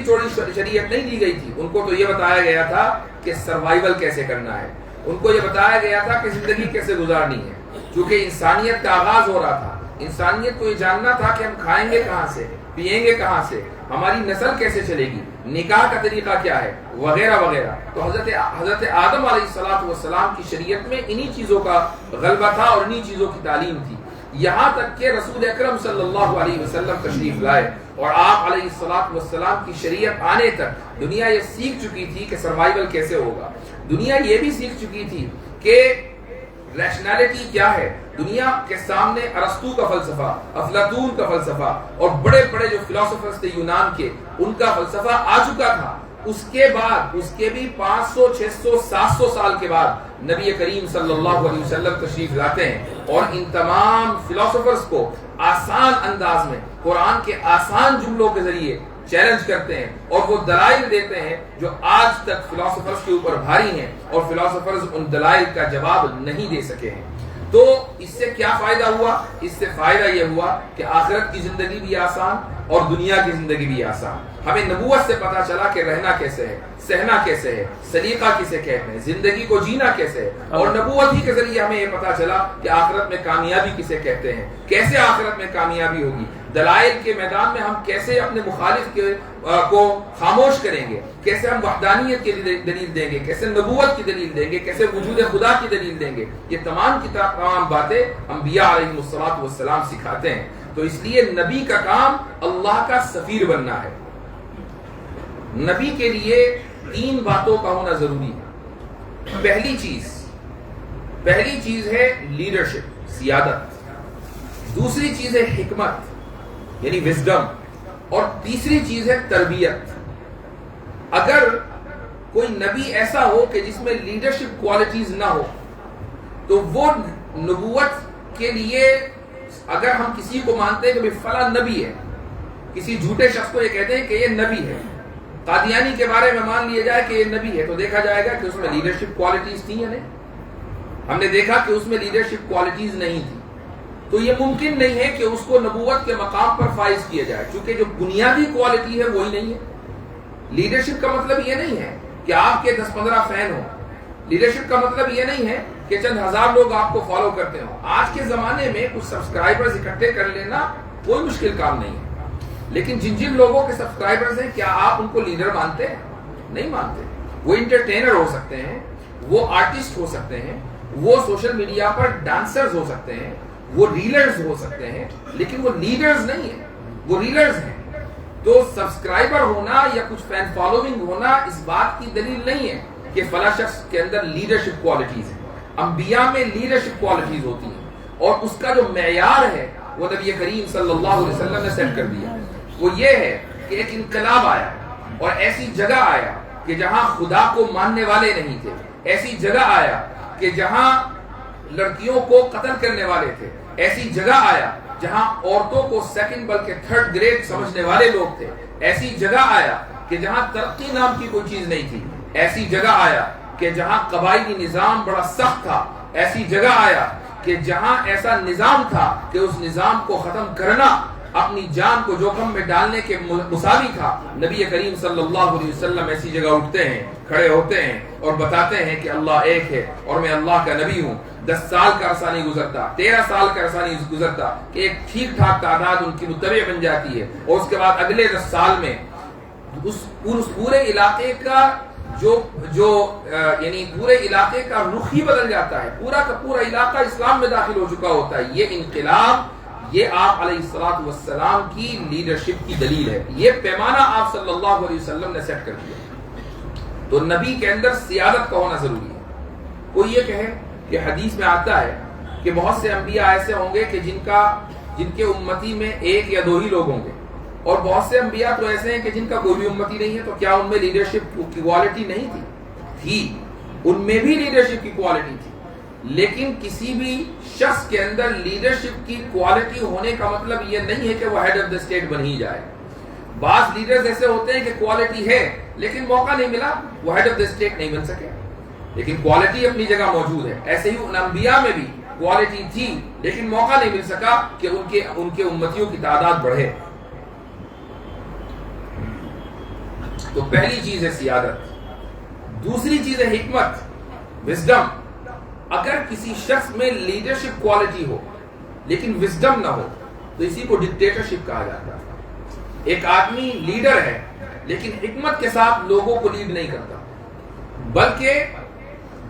چوڑی شریعت نہیں دی گئی تھی، ان کو تو یہ بتایا گیا تھا کہ سروائیول کیسے کرنا ہے. ان کو یہ بتایا گیا تھا کہ زندگی کیسے گزارنی ہے، کیونکہ انسانیت کا آغاز ہو رہا تھا. انسانیت کو یہ جاننا تھا کہ ہم کھائیں گے کہاں سے، پیئیں گے کہاں سے، ہماری نسل کیسے چلے گی، نکاح کا طریقہ کیا ہے، وغیرہ وغیرہ. تو حضرت آدم علیہ السلام کی شریعت میں انہی چیزوں کا غلبہ تھا اور انہی چیزوں کی تعلیم تھی. یہاں تک کہ رسول اکرم صلی اللہ علیہ وسلم تشریف لائے اور آپ علیہ السلام کی شریعت آنے تک دنیا یہ سیکھ چکی تھی کہ سروائیول کیسے ہوگا. دنیا یہ بھی سیکھ چکی تھی کہ ریشنالٹی کیا ہے. دنیا کے سامنے ارسطو کا فلسفہ، افلاطون کا فلسفہ اور بڑے بڑے جو فلسفرز تھے یونان کے، ان کا فلسفہ آ چکا تھا. اس کے بعد اس کے بھی 500 600 700 سال کے بعد نبی کریم صلی اللہ علیہ وسلم تشریف لاتے ہیں اور ان تمام فلسفرز کو آسان انداز میں قرآن کے آسان جملوں کے ذریعے چیلنج کرتے ہیں اور وہ دلائل دیتے ہیں جو آج تک فلسفرز کے اوپر بھاری ہیں اور فلسفرز ان دلائل کا جواب نہیں دے سکے ہیں. تو اس سے کیا فائدہ ہوا؟ اس سے فائدہ یہ ہوا کہ آخرت کی زندگی بھی آسان اور دنیا کی زندگی بھی آسان. ہمیں نبوت سے پتا چلا کہ رہنا کیسے ہے، سہنا کیسے ہے، سلیقہ کسے کہتے ہیں، زندگی کو جینا کیسے ہے. اور نبوت ہی کے ذریعے ہمیں یہ پتا چلا کہ آخرت میں کامیابی کسے کہتے ہیں، کیسے آخرت میں کامیابی ہوگی. دلائل کے میدان میں ہم کیسے اپنے مخالف کو خاموش کریں گے، کیسے ہم وحدانیت کی دلیل دیں گے، کیسے نبوت کی دلیل دیں گے، کیسے وجود خدا کی دلیل دیں گے. یہ تمام باتیں انبیاء علیہ السلام سکھاتے ہیں. تو اس لیے نبی کا کام اللہ کا سفیر بننا ہے. نبی کے لیے 3 باتوں کا ہونا ضروری ہے. پہلی چیز ہے لیڈرشپ، سیادت. دوسری چیز ہے حکمت یعنی وزڈم، اور تیسری چیز ہے تربیت. اگر کوئی نبی ایسا ہو کہ جس میں لیڈرشپ کوالٹیز نہ ہو تو وہ نبوت کے لیے، اگر ہم کسی کو مانتے ہیں کہ فلاں نبی ہے، کسی جھوٹے شخص کو یہ کہتے ہیں کہ یہ نبی ہے، قادیانی کے بارے میں مان لیا جائے کہ یہ نبی ہے، تو دیکھا جائے گا کہ اس میں لیڈرشپ کوالٹیز تھیں یا نہیں. ہم نے دیکھا کہ اس میں لیڈرشپ کوالٹیز نہیں تھی، تو یہ ممکن نہیں ہے کہ اس کو نبوت کے مقام پر فائز کیا جائے، کیونکہ جو بنیادی کوالٹی ہے وہی نہیں ہے. لیڈرشپ کا مطلب یہ نہیں ہے کہ آپ کے 10-15 فین ہوں. لیڈرشپ کا مطلب یہ نہیں ہے کہ چند ہزار لوگ آپ کو فالو کرتے ہوں. آج کے زمانے میں کچھ سبسکرائبرز اکٹھے کر لینا کوئی مشکل کام نہیں ہے، لیکن جن لوگوں کے سبسکرائبرز ہیں، کیا آپ ان کو لیڈر مانتے ہیں؟ نہیں مانتے. وہ انٹرٹینر ہو سکتے ہیں، وہ آرٹسٹ ہو سکتے ہیں، وہ سوشل میڈیا پر ڈانسرز ہو سکتے ہیں، وہ ریلرز ہو سکتے ہیں، لیکن وہ لیڈرز نہیں ہیں، وہ ریلرز ہیں. تو سبسکرائبر ہونا یا کچھ فین فالوئنگ ہونا اس بات کی دلیل نہیں ہے کہ فلاں شخص کے اندر لیڈرشپ کوالٹیز ہیں. انبیاء میں لیڈرشپ کوالٹیز ہوتی ہیں، اور اس کا جو معیار ہے وہ نبی کریم صلی اللہ علیہ وسلم نے سیٹ کر دیا. وہ یہ ہے کہ ایک انقلاب آیا اور ایسی جگہ آیا کہ جہاں خدا کو ماننے والے نہیں تھے، ایسی جگہ آیا کہ جہاں لڑکیوں کو قتل کرنے والے تھے، ایسی جگہ آیا جہاں عورتوں کو سیکنڈ بلکہ تھرڈ گریڈ سمجھنے والے لوگ تھے، ایسی جگہ آیا کہ جہاں ترقی نام کی کوئی چیز نہیں تھی، ایسی جگہ آیا کہ جہاں قبائلی نظام بڑا سخت تھا، ایسی جگہ آیا کہ جہاں ایسا نظام تھا کہ اس نظام کو ختم کرنا اپنی جان کو جوخم میں ڈالنے کے مساوی تھا. نبی کریم صلی اللہ علیہ وسلم ایسی جگہ اٹھتے ہیں، کھڑے ہوتے ہیں اور بتاتے ہیں کہ اللہ ایک ہے اور میں اللہ کا نبی ہوں. 10 سال کا عرصہ نہیں گزرتا، 13 سال کا عرصہ نہیں گزرتا کہ ایک ٹھیک ٹھاک تعداد ان کی متبع بن جاتی ہے، اور اس کے بعد اگلے 10 سال میں اس پورے علاقے کا یعنی پورے علاقے کا رخ ہی بدل جاتا ہے. پورا کا پورا علاقہ اسلام میں داخل ہو چکا ہوتا ہے. یہ انقلاب، یہ آپ علیہ الصلوۃ والسلام کی لیڈرشپ کی دلیل ہے. یہ پیمانہ آپ صلی اللہ علیہ وسلم نے سیٹ کر دیا. تو نبی کے اندر سیادت کا ہونا ضروری ہے. کوئی یہ کہے کہ حدیث میں آتا ہے کہ بہت سے انبیاء ایسے ہوں گے کہ جن کے امتی میں 1 یا 2 ہی لوگ ہوں گے، اور بہت سے انبیاء تو ایسے ہیں کہ جن کا کوئی بھی امتی نہیں ہے. تو کیا ان میں لیڈرشپ کی کوالٹی نہیں تھی؟ ان میں بھی لیڈرشپ کی کوالٹی تھی، لیکن کسی بھی شخص کے اندر لیڈرشپ کی کوالٹی ہونے کا مطلب یہ نہیں ہے کہ وہ ہیڈ آف دا اسٹیٹ بن ہی جائے. بعض لیڈرز ایسے ہوتے ہیں کہ کوالٹی ہے لیکن موقع نہیں ملا، وہ ہیڈ آف دا اسٹیٹ نہیں بن سکے، لیکن کوالٹی اپنی جگہ موجود ہے. ایسے ہی ان انبیاء میں بھی کوالٹی تھی لیکن موقع نہیں مل سکا کہ ان کے امتیوں کی تعداد بڑھے. تو پہلی چیز ہے سیادت. دوسری چیز ہے حکمت، وزڈم. اگر کسی شخص میں لیڈرشپ کوالٹی ہو لیکن وزڈم نہ ہو تو اسی کو ڈکٹیٹرشپ کہا جاتا ہے. ایک آدمی لیڈر ہے لیکن حکمت کے ساتھ لوگوں کو لیڈ نہیں کرتا، بلکہ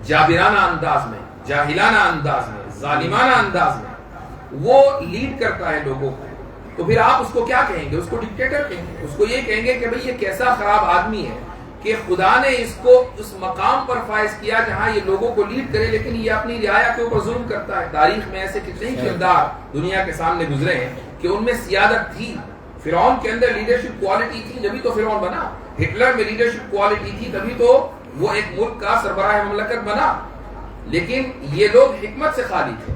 جابرانہ انداز میں، جاہلانہ انداز میں، ظالمانہ انداز میں وہ لیڈ کرتا ہے لوگوں کو. تو پھر آپ اس کو کیا کہیں گے؟ اس کو ڈکٹیٹر کہیں گے. اس کو یہ کہیں گے کہ بھئی یہ کیسا خراب آدمی ہے کہ خدا نے اس کو اس مقام پر فائز کیا جہاں یہ لوگوں کو لیڈ کرے لیکن یہ اپنی رعایا کے اوپر ظلم کرتا ہے. تاریخ میں ایسے کتنے ہی کردار دنیا کے سامنے گزرے ہیں کہ ان میں سیادت تھی. فرعون کے اندر لیڈرشپ کوالٹی تھی جبھی تو فرعون بنا. ہٹلر میں لیڈرشپ کوالٹی تھی تبھی تو وہ ایک ملک کا سربراہ مملکت بنا. لیکن یہ لوگ حکمت سے خالی تھے.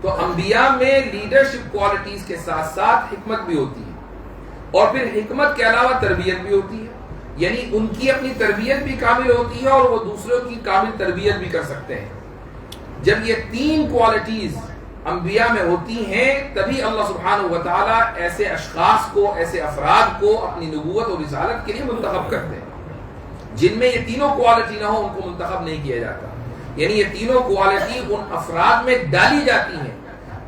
تو انبیاء میں لیڈرشپ کوالٹیز کے ساتھ ساتھ حکمت بھی ہوتی ہے، اور پھر حکمت کے علاوہ تربیت بھی ہوتی ہے. یعنی ان کی اپنی تربیت بھی کامل ہوتی ہے اور وہ دوسروں کی کامل تربیت بھی کر سکتے ہیں. جب یہ 3 کوالٹیز انبیاء میں ہوتی ہیں تبھی اللہ سبحانہ و تعالیٰ ایسے اشخاص کو، ایسے افراد کو اپنی نبوت اور رسالت کے لیے منتخب کرتے ہیں. جن میں یہ تینوں کوالٹی نہ ہو ان کو منتخب نہیں کیا جاتا. یعنی یہ تینوں کوالٹی ان افراد میں ڈالی جاتی ہیں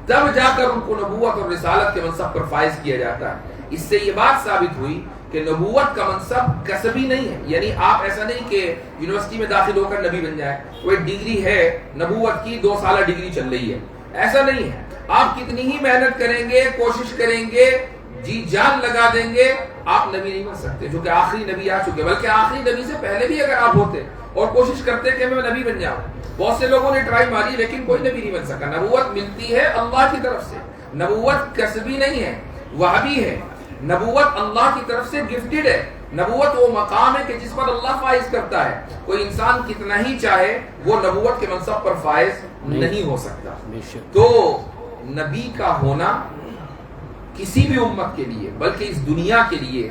تب جا کر ان کو نبوت اور رسالت کے منصب پر فائز کیا جاتا ہے. اس سے یہ بات ثابت ہوئی کہ نبوت کا منصب کسبی نہیں ہے. یعنی آپ ایسا نہیں کہ یونیورسٹی میں داخل ہو کر نبی بن جائے، کوئی ڈگری ہے نبوت کی 2 سالہ ڈگری چل رہی ہے، ایسا نہیں ہے. آپ کتنی ہی محنت کریں گے، کوشش کریں گے، جی جان لگا دیں گے آپ نبی نہیں بن سکتے، جو کہ آخری نبی آ چکے، بلکہ آخری نبی سے پہلے بھی اگر آپ ہوتے اور کوشش کرتے کہ میں نبی بن جاؤں، بہت سے لوگوں نے ٹرائی ماری لیکن کوئی نبی نہیں بن سکا۔ نبوت ملتی ہے اللہ کی طرف سے، نبوت کسبی نہیں ہے، وہبی ہے، نبوت اللہ کی طرف سے گفٹڈ ہے۔ نبوت وہ مقام ہے کہ جس پر اللہ فائز کرتا ہے، کوئی انسان کتنا ہی چاہے وہ نبوت کے منصب پر فائز نہیں ہو سکتا۔ تو نبی کا ہونا کسی بھی امت کے لیے بلکہ اس دنیا کے لیے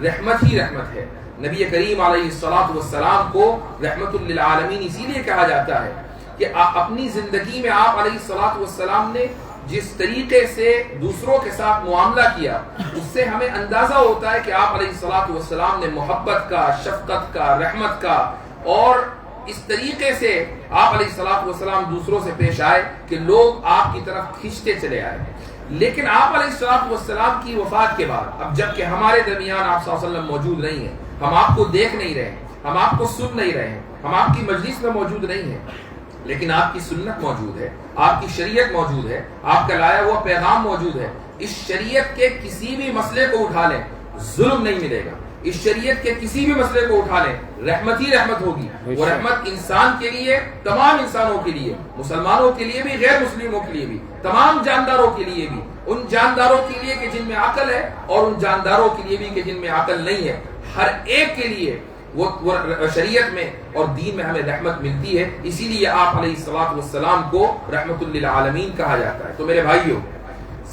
رحمت ہی رحمت ہے۔ نبی کریم علیہ الصلوۃ والسلام کو رحمت للعالمین اسی لیے کہا جاتا ہے کہ اپنی زندگی میں آپ علیہ الصلوۃ والسلام نے جس طریقے سے دوسروں کے ساتھ معاملہ کیا، اس سے ہمیں اندازہ ہوتا ہے کہ آپ علیہ الصلوۃ والسلام نے محبت کا، شفقت کا، رحمت کا، اور اس طریقے سے آپ علیہ الصلوۃ والسلام دوسروں سے پیش آئے کہ لوگ آپ کی طرف کھینچتے چلے آئے۔ لیکن آپ علیہ الصلوۃ والسلام کی وفات کے بعد، اب جب کہ ہمارے درمیان آپ صلی اللہ علیہ وسلم موجود نہیں ہیں، ہم آپ کو دیکھ نہیں رہے، ہم آپ کو سن نہیں رہے، ہم آپ کی مجلس میں موجود نہیں ہیں، لیکن آپ کی سنت موجود ہے، آپ کی شریعت موجود ہے، آپ کا لایا ہوا پیغام موجود ہے۔ اس شریعت کے کسی بھی مسئلے کو اٹھا لیں، ظلم نہیں ملے گا۔ اس شریعت کے کسی بھی مسئلے کو اٹھا لیں، رحمت ہی رحمت ہوگی۔ وہ رحمت انسان کے لیے، تمام انسانوں کے لیے، مسلمانوں کے لیے بھی، غیر مسلموں کے لیے بھی، تمام جانداروں کے لیے بھی، ان جانداروں کے لیے کہ جن میں عقل ہے اور ان جانداروں کے لیے بھی کہ جن میں عقل نہیں ہے، ہر ایک کے لیے وہ شریعت میں اور دین میں ہمیں رحمت ملتی ہے۔ اسی لیے آپ علیہ الصلوۃ والسلام کو رحمت للعالمین کہا جاتا ہے۔ تو میرے بھائیوں،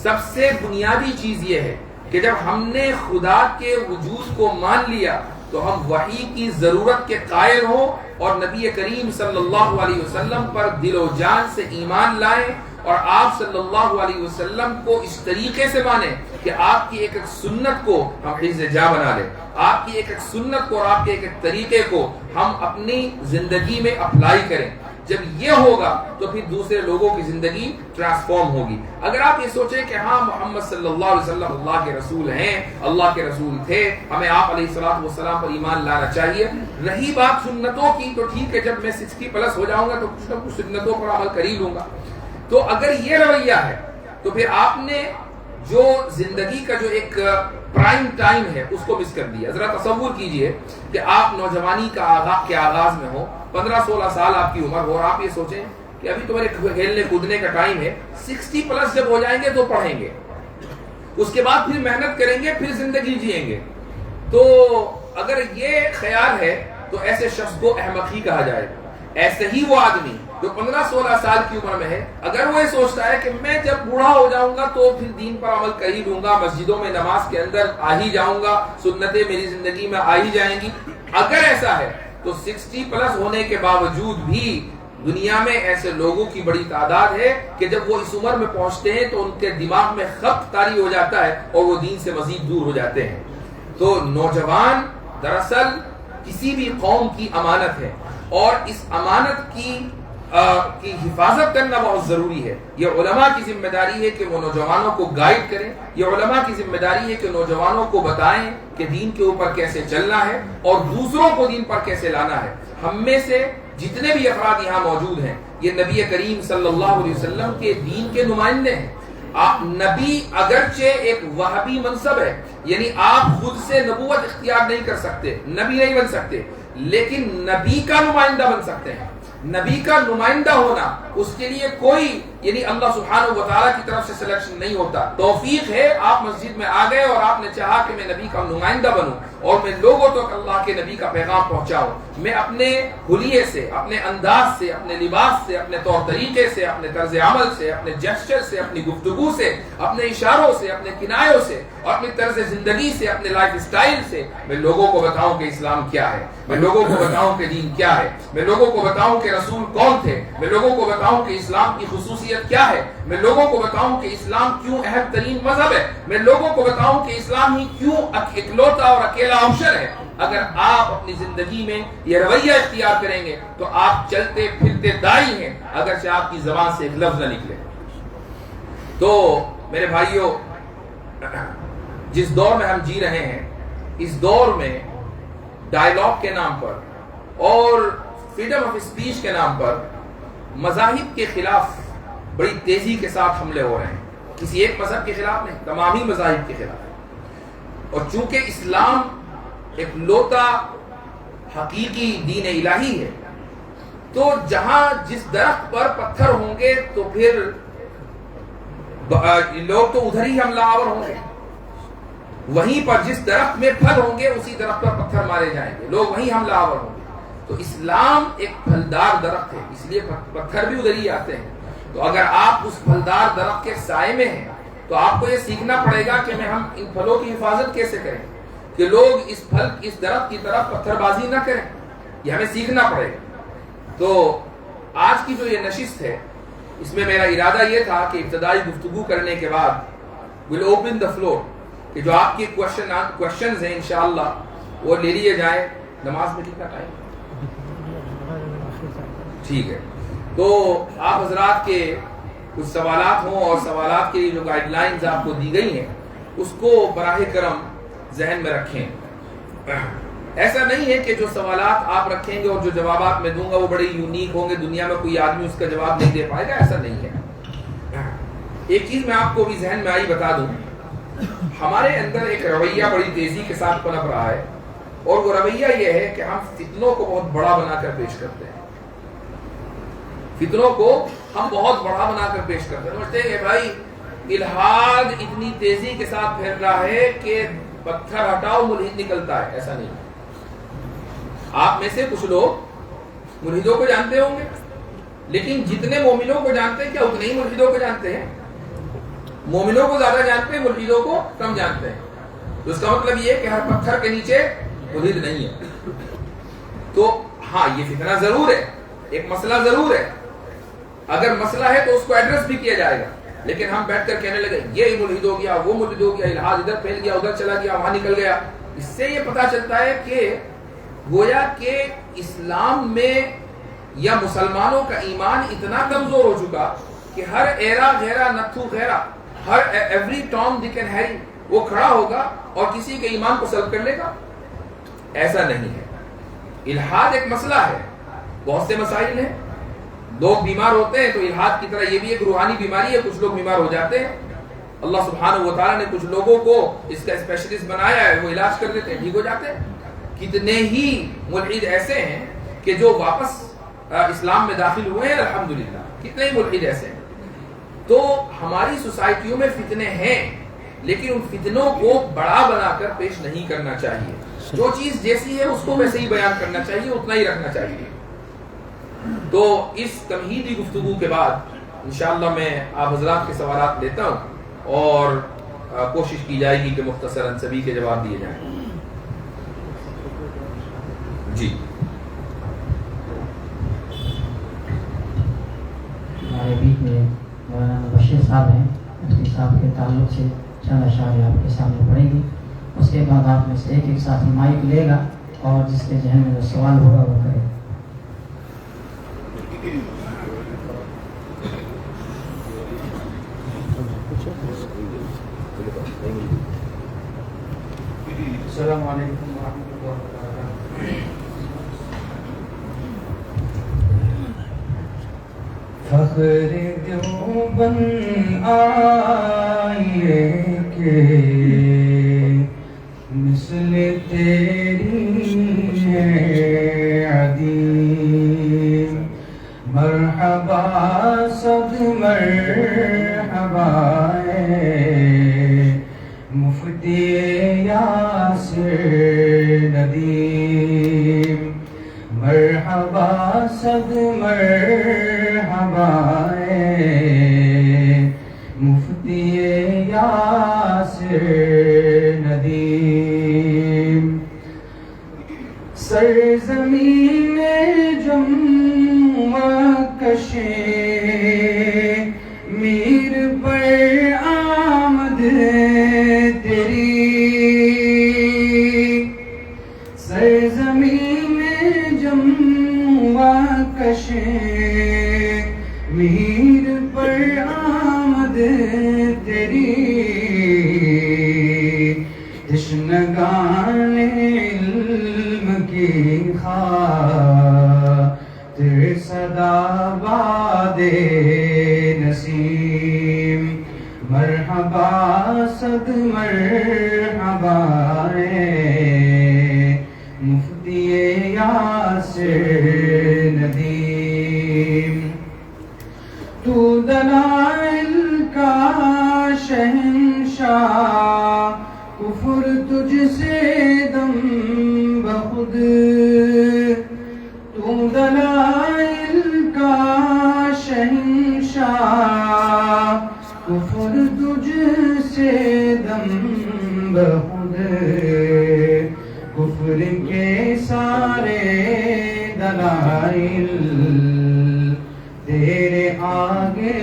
سب سے بنیادی چیز یہ ہے کہ جب ہم نے خدا کے وجود کو مان لیا تو ہم وحی کی ضرورت کے قائل ہوں اور نبی کریم صلی اللہ علیہ وسلم پر دل و جان سے ایمان لائیں اور آپ صلی اللہ علیہ وسلم کو اس طریقے سے مانیں کہ آپ کی ایک ایک سنت کو ہم حفظ جا بنا لیں، آپ کی ایک ایک سنت کو اور آپ کے ایک ایک طریقے کو ہم اپنی زندگی میں اپلائی کریں۔ جب یہ ہوگا تو پھر دوسرے لوگوں کی زندگی ٹرانسفارم ہوگی۔ اگر آپ یہ سوچیں کہ ہاں محمد صلی اللہ علیہ وسلم اللہ کے رسول ہیں، اللہ کے رسول تھے، ہمیں آپ علیہ الصلوۃ والسلام پر ایمان لانا چاہیے، رہی بات سنتوں کی تو ٹھیک ہے، جب میں 60 پلس ہو جاؤں گا تو کچھ نہ کچھ سنتوں پر عمل کر ہی لوں گا۔ تو اگر یہ رویہ ہے تو پھر آپ نے جو زندگی کا جو ایک پرائم ٹائم ہے اس کو مس کر دیا۔ ذرا تصور کیجئے کہ آپ نوجوانی کے آغاز میں ہو، 15-16 سال آپ کی عمر ہو، اور آپ یہ سوچیں کہ ابھی تو میرے کھیلنے کودنے کا ٹائم ہے، 60 پلس جب ہو جائیں گے تو پڑھیں گے، اس کے بعد پھر محنت کریں گے، پھر زندگی جئیں گے۔ تو اگر یہ خیال ہے تو ایسے شخص کو احمق ہی کہا جائے گا۔ ایسے ہی وہ آدمی جو 15-16 سال کی عمر میں ہے، اگر وہ یہ سوچتا ہے کہ میں جب بوڑھا ہو جاؤں گا تو پھر دین پر عمل کر ہی لوں گا، مسجدوں میں نماز کے اندر آ ہی جاؤں گا، سنتیں میری زندگی میں آ ہی جائیں گی، اگر ایسا ہے تو 60 پلس ہونے کے باوجود بھی دنیا میں ایسے لوگوں کی بڑی تعداد ہے کہ جب وہ اس عمر میں پہنچتے ہیں تو ان کے دماغ میں خط طاری ہو جاتا ہے اور وہ دین سے مزید دور ہو جاتے ہیں۔ تو نوجوان دراصل کسی بھی قوم کی امانت ہے اور اس امانت کی حفاظت کرنا بہت ضروری ہے۔ یہ علماء کی ذمہ داری ہے کہ وہ نوجوانوں کو گائیڈ کریں، یہ علماء کی ذمہ داری ہے کہ نوجوانوں کو بتائیں کہ دین کے اوپر کیسے چلنا ہے اور دوسروں کو دین پر کیسے لانا ہے۔ ہم میں سے جتنے بھی افراد یہاں موجود ہیں یہ نبی کریم صلی اللہ علیہ وسلم کے دین کے نمائندے ہیں۔ آپ نبی اگرچہ ایک وہابی منصب ہے، یعنی آپ خود سے نبوت اختیار نہیں کر سکتے، نبی نہیں بن سکتے، لیکن نبی کا نمائندہ بن سکتے ہیں۔ نبی کا نمائندہ ہونا اس کے لیے کوئی یعنی اللہ سبحانہ و تعالیٰ کی طرف سے سلیکشن نہیں ہوتا، توفیق ہے۔ آپ مسجد میں آ گئے اور آپ نے چاہا کہ میں نبی کا نمائندہ بنوں اور میں لوگوں تک اللہ کے نبی کا پیغام پہنچاؤں، میں اپنے حلیے سے، اپنے انداز سے، اپنے لباس سے، اپنے طور طریقے سے، اپنے طرز عمل سے، اپنے جسچر سے، اپنی گفتگو سے، اپنے اشاروں سے، اپنے کنایوں سے اور اپنی طرز زندگی سے، اپنے لائف اسٹائل سے میں لوگوں کو بتاؤں کہ اسلام کیا ہے، میں لوگوں کو بتاؤں کہ دین کیا ہے، میں لوگوں کو بتاؤں کہ رسول کون تھے، میں لوگوں کو بتاؤں کہ اسلام کی خصوصیت کیا ہے، میں لوگوں کو بتاؤں کہ اسلام کیوں اہم ترین مذہب ہے، میں لوگوں کو بتاؤں کہ اسلام ہی کیوں اکلوتا اور اکیلا آپشن ہے۔ اگر آپ اپنی زندگی میں یہ رویہ اختیار کریں گے تو آپ چلتے پھرتے دائی ہیں اگرچہ آپ کی زبان سے ایک لفظ نہ نکلے۔ تو میرے بھائیوں، جس دور میں ہم جی رہے ہیں اس دور میں ڈائیلاگ کے نام پر اور فریڈم آف اسپیچ کے نام پر مذاہب کے خلاف بڑی تیزی کے ساتھ حملے ہو رہے ہیں۔ کسی ایک مذہب کے خلاف نہیں، تمامی مذاہب کے خلاف۔ اور چونکہ اسلام ایک لوتا حقیقی دین الہی ہے، تو جہاں جس درخت پر پتھر ہوں گے تو پھر لوگ تو ادھر ہی حملہ آور ہوں گے، وہیں پر جس درخت میں پھل ہوں گے اسی درخت پر پتھر مارے جائیں گے، لوگ وہیں حملہ آور ہوں گے۔ تو اسلام ایک پھلدار درخت ہے، اس لیے پتھر بھی ادھر ہی آتے ہیں۔ تو اگر آپ اس پھلدار درخت کے سائے میں ہیں تو آپ کو یہ سیکھنا پڑے گا کہ ہم ان پھلوں کی حفاظت کیسے کریں، کہ لوگ اس درخت کی طرف پتھر بازی نہ کریں، یہ ہمیں سیکھنا پڑے گا۔ تو آج کی جو یہ نشست ہے، اس میں میرا ارادہ یہ تھا کہ ابتدائی گفتگو کرنے کے بعد we'll open the floor، کہ جو آپ کی کوشچنز ہیں انشاءاللہ وہ لے لیے جائیں۔ نماز میں کتنا ٹائم؟ ٹھیک ہے، تو آپ حضرات کے کچھ سوالات ہوں اور سوالات کے جو گائیڈ لائنز آپ کو دی گئی ہیں اس کو براہ کرم ذہن میں رکھیں۔ ایسا نہیں ہے کہ جو سوالات آپ رکھیں گے اور جو جوابات میں دوں گا وہ بڑے یونیک ہوں گے، دنیا میں کوئی آدمی اس کا جواب نہیں دے پائے گا، ایسا نہیں ہے۔ ایک چیز میں آپ کو بھی ذہن میں آئی بتا دوں، ہمارے اندر ایک رویہ بڑی تیزی کے ساتھ پنپ رہا ہے، اور وہ رویہ یہ ہے کہ ہم فتنوں کو بہت بڑا بنا کر پیش کرتے ہیں۔ فتنوں کو ہم بہت بڑا بنا کر پیش کرتے ہیں، سمجھتے ہیں کہ بھائی الحاد اتنی تیزی کے ساتھ پھیل رہا ہے کہ پتھر ہٹاؤ ملحد نکلتا ہے۔ ایسا نہیں، آپ میں سے کچھ لوگ ملحدوں کو جانتے ہوں گے، لیکن جتنے مومنوں کو جانتے ہیں کیا اتنے ہی ملحدوں کو جانتے ہیں؟ مومنوں کو زیادہ جانتے ہیں، ملحدوں کو کم جانتے ہیں۔ تو اس کا مطلب یہ ہے کہ ہر پتھر کے نیچے ملحد نہیں ہے۔ تو ہاں، یہ فتنہ ضرور ہے، ایک مسئلہ ضرور ہے، اگر مسئلہ ہے تو اس کو ایڈریس بھی کیا جائے گا، لیکن ہم بیٹھ کر کہنے لگے یہ ملحد ہو گیا، وہ ملحد ہو گیا، الحاد ادھر پھیل گیا، ادھر چلا گیا، وہاں نکل گیا، اس سے یہ پتا چلتا ہے کہ گویا کہ اسلام میں یا مسلمانوں کا ایمان اتنا کمزور ہو چکا کہ ہر ایرا غیرہ نتھو غیرہ، ہر ایوری ٹام ڈک اینڈ ہیری وہ کھڑا ہوگا اور کسی کے ایمان کو سلب کر لے گا۔ ایسا نہیں ہے، الحاد ایک مسئلہ ہے، بہت سے مسائل ہیں، لوگ بیمار ہوتے ہیں تو الحاد کی طرح یہ بھی ایک روحانی بیماری ہے، کچھ لوگ بیمار ہو جاتے ہیں، اللہ سبحانہ و تعالیٰ نے کچھ لوگوں کو اس کا اسپیشلسٹ بنایا ہے، وہ علاج کر دیتے ہیں، ٹھیک ہو جاتے ہیں۔ کتنے ہی ملحد ایسے ہیں کہ جو واپس اسلام میں داخل ہوئے ہیں، الحمدللہ، کتنے ہی ملحد ایسے ہیں۔ تو ہماری سوسائٹیوں میں فتنے ہیں، لیکن ان فتنوں کو بڑا بنا کر پیش نہیں کرنا چاہیے، جو چیز جیسی ہے اس کو ویسے ہی بیان کرنا چاہیے، اتنا ہی رکھنا چاہیے۔ تو اس تمہیدی گفتگو کے بعد انشاءاللہ میں آپ حضرات کے سوالات لیتا ہوں اور کوشش کی جائے گی کہ مختصراً سبھی کے جواب دیے جائیں۔ جی ہمارے بیچ میں مولانا مبشر صاحب ہیں، مفتی صاحب کے تعلق سے چند اشعار آپ کے سامنے پڑھیں گی، اس کے بعد آپ میں سے ایک ایک ساتھی مائک لے گا اور جس کے ذہن میں جو سوال ہوگا وہ کرے گا۔ السلام علیکم ورحمۃ اللہ وبرکاتہ۔ فخر دیوبند آئیے کہ مثل تیری ہے عدیم، مرحبا صد مرحبا مفتی یاسر ندیم، مرحبا صد مرحبا مفتی یاسر ندیم، سرزمین جمع کشے میر پر آمد تیری، سرزمین جمع کشے میر پر آمد تیری، تشنگان علم کی خاطر صدا باد نسیم، مرحبا مرحبا صد مرحبا مفتی یاسر ندیم تو دلائل کا شہنشاہ کفر تجھ سے دم بخود تو دلائل کا شہنشاہ کفر تجھ سے دم بخود کفر کے سارے دلائل تیرے آگے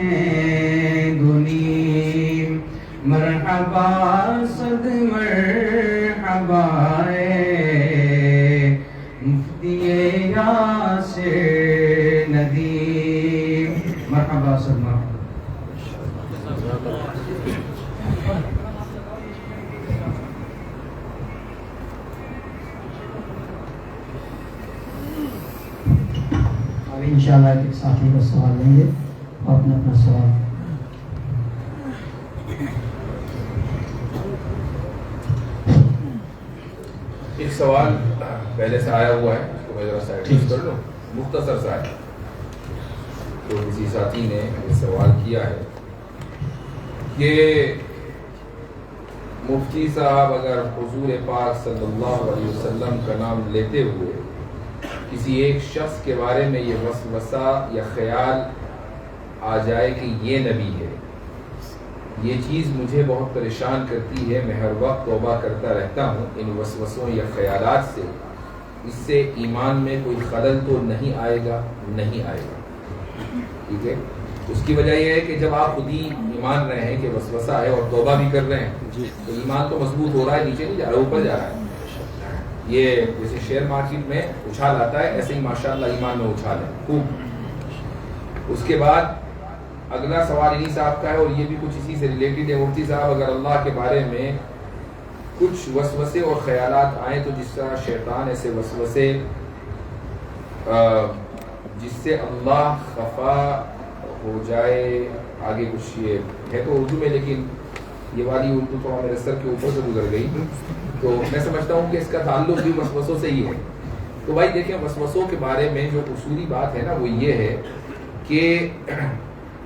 ہیں دنیم مرحبا صد مرحبا مفتی یاسر ندیم مرحبا صد مرحبا. انشاءاللہ ایک ساتھی کا سوال لیں گے اور اپنا سوال. ایک سوال پہلے سے آیا ہوا ہے، اس کو میں ذرا سائڈ کر لوں، مختصر سا ہے. تو کسی ساتھی نے یہ سوال کیا ہے کہ مفتی صاحب اگر حضور پاک صلی اللہ علیہ وسلم کا نام لیتے ہوئے کسی ایک شخص کے بارے میں یہ وسوسہ یا خیال آ جائے کہ یہ نبی ہے، یہ چیز مجھے بہت پریشان کرتی ہے، میں ہر وقت توبہ کرتا رہتا ہوں ان وسوسوں یا خیالات سے، اس سے ایمان میں کوئی خلل تو نہیں آئے گا؟ نہیں آئے گا. ٹھیک ہے، اس کی وجہ یہ ہے کہ جب آپ خود ہی ایمان رہے ہیں کہ وسوسہ ہے اور توبہ بھی کر رہے ہیں تو ایمان تو مضبوط ہو رہا ہے، نیچے نہیں جا رہا، اوپر جا رہا ہے. یہ جیسے شیئر مارکیٹ میں اچھال آتا ہے ایسے ہی ماشاءاللہ ایمان میں اچھال ہے خوب. اس کے بعد اگلا سوال انہی صاحب کا ہے اور یہ بھی کچھ اسی سے ریلیٹڈ ہے. مفتی صاحب اگر اللہ کے بارے میں کچھ وسوسے اور خیالات آئیں تو جس طرح شیطان ایسے وسوسے جس سے اللہ خفا ہو جائے، آگے کچھ یہ ہے تو اردو میں، لیکن یہ والی اردو تو میرے سر کے اوپر سے گزر گئی، تو میں سمجھتا ہوں کہ اس کا تعلق بھی وسوسوں سے ہی ہے. تو بھائی دیکھیں، وسوسوں کے بارے میں جو اصولی بات ہے نا وہ یہ ہے کہ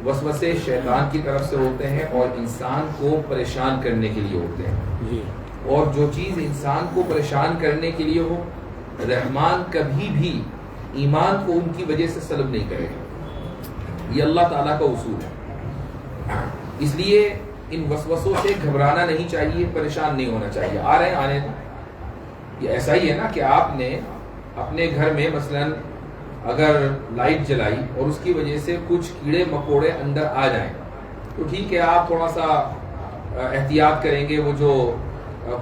وسوسے شیطان کی طرف سے ہوتے ہیں اور انسان کو پریشان کرنے کے لیے ہوتے ہیں. اور جو چیز انسان کو پریشان کرنے کے لیے ہو، رحمان کبھی بھی ایمان کو ان کی وجہ سے سلب نہیں کرے گا. یہ اللہ تعالیٰ کا اصول ہے. اس لیے ان وسوسوں سے گھبرانا نہیں چاہیے، پریشان نہیں ہونا چاہیے. آ رہے ہیں آنے دیں. یہ ایسا ہی ہے نا کہ آپ نے اپنے گھر میں مثلاً اگر لائٹ جلائی اور اس کی وجہ سے کچھ کیڑے مکوڑے اندر آ جائیں تو ٹھیک ہے، آپ تھوڑا سا احتیاط کریں گے، وہ جو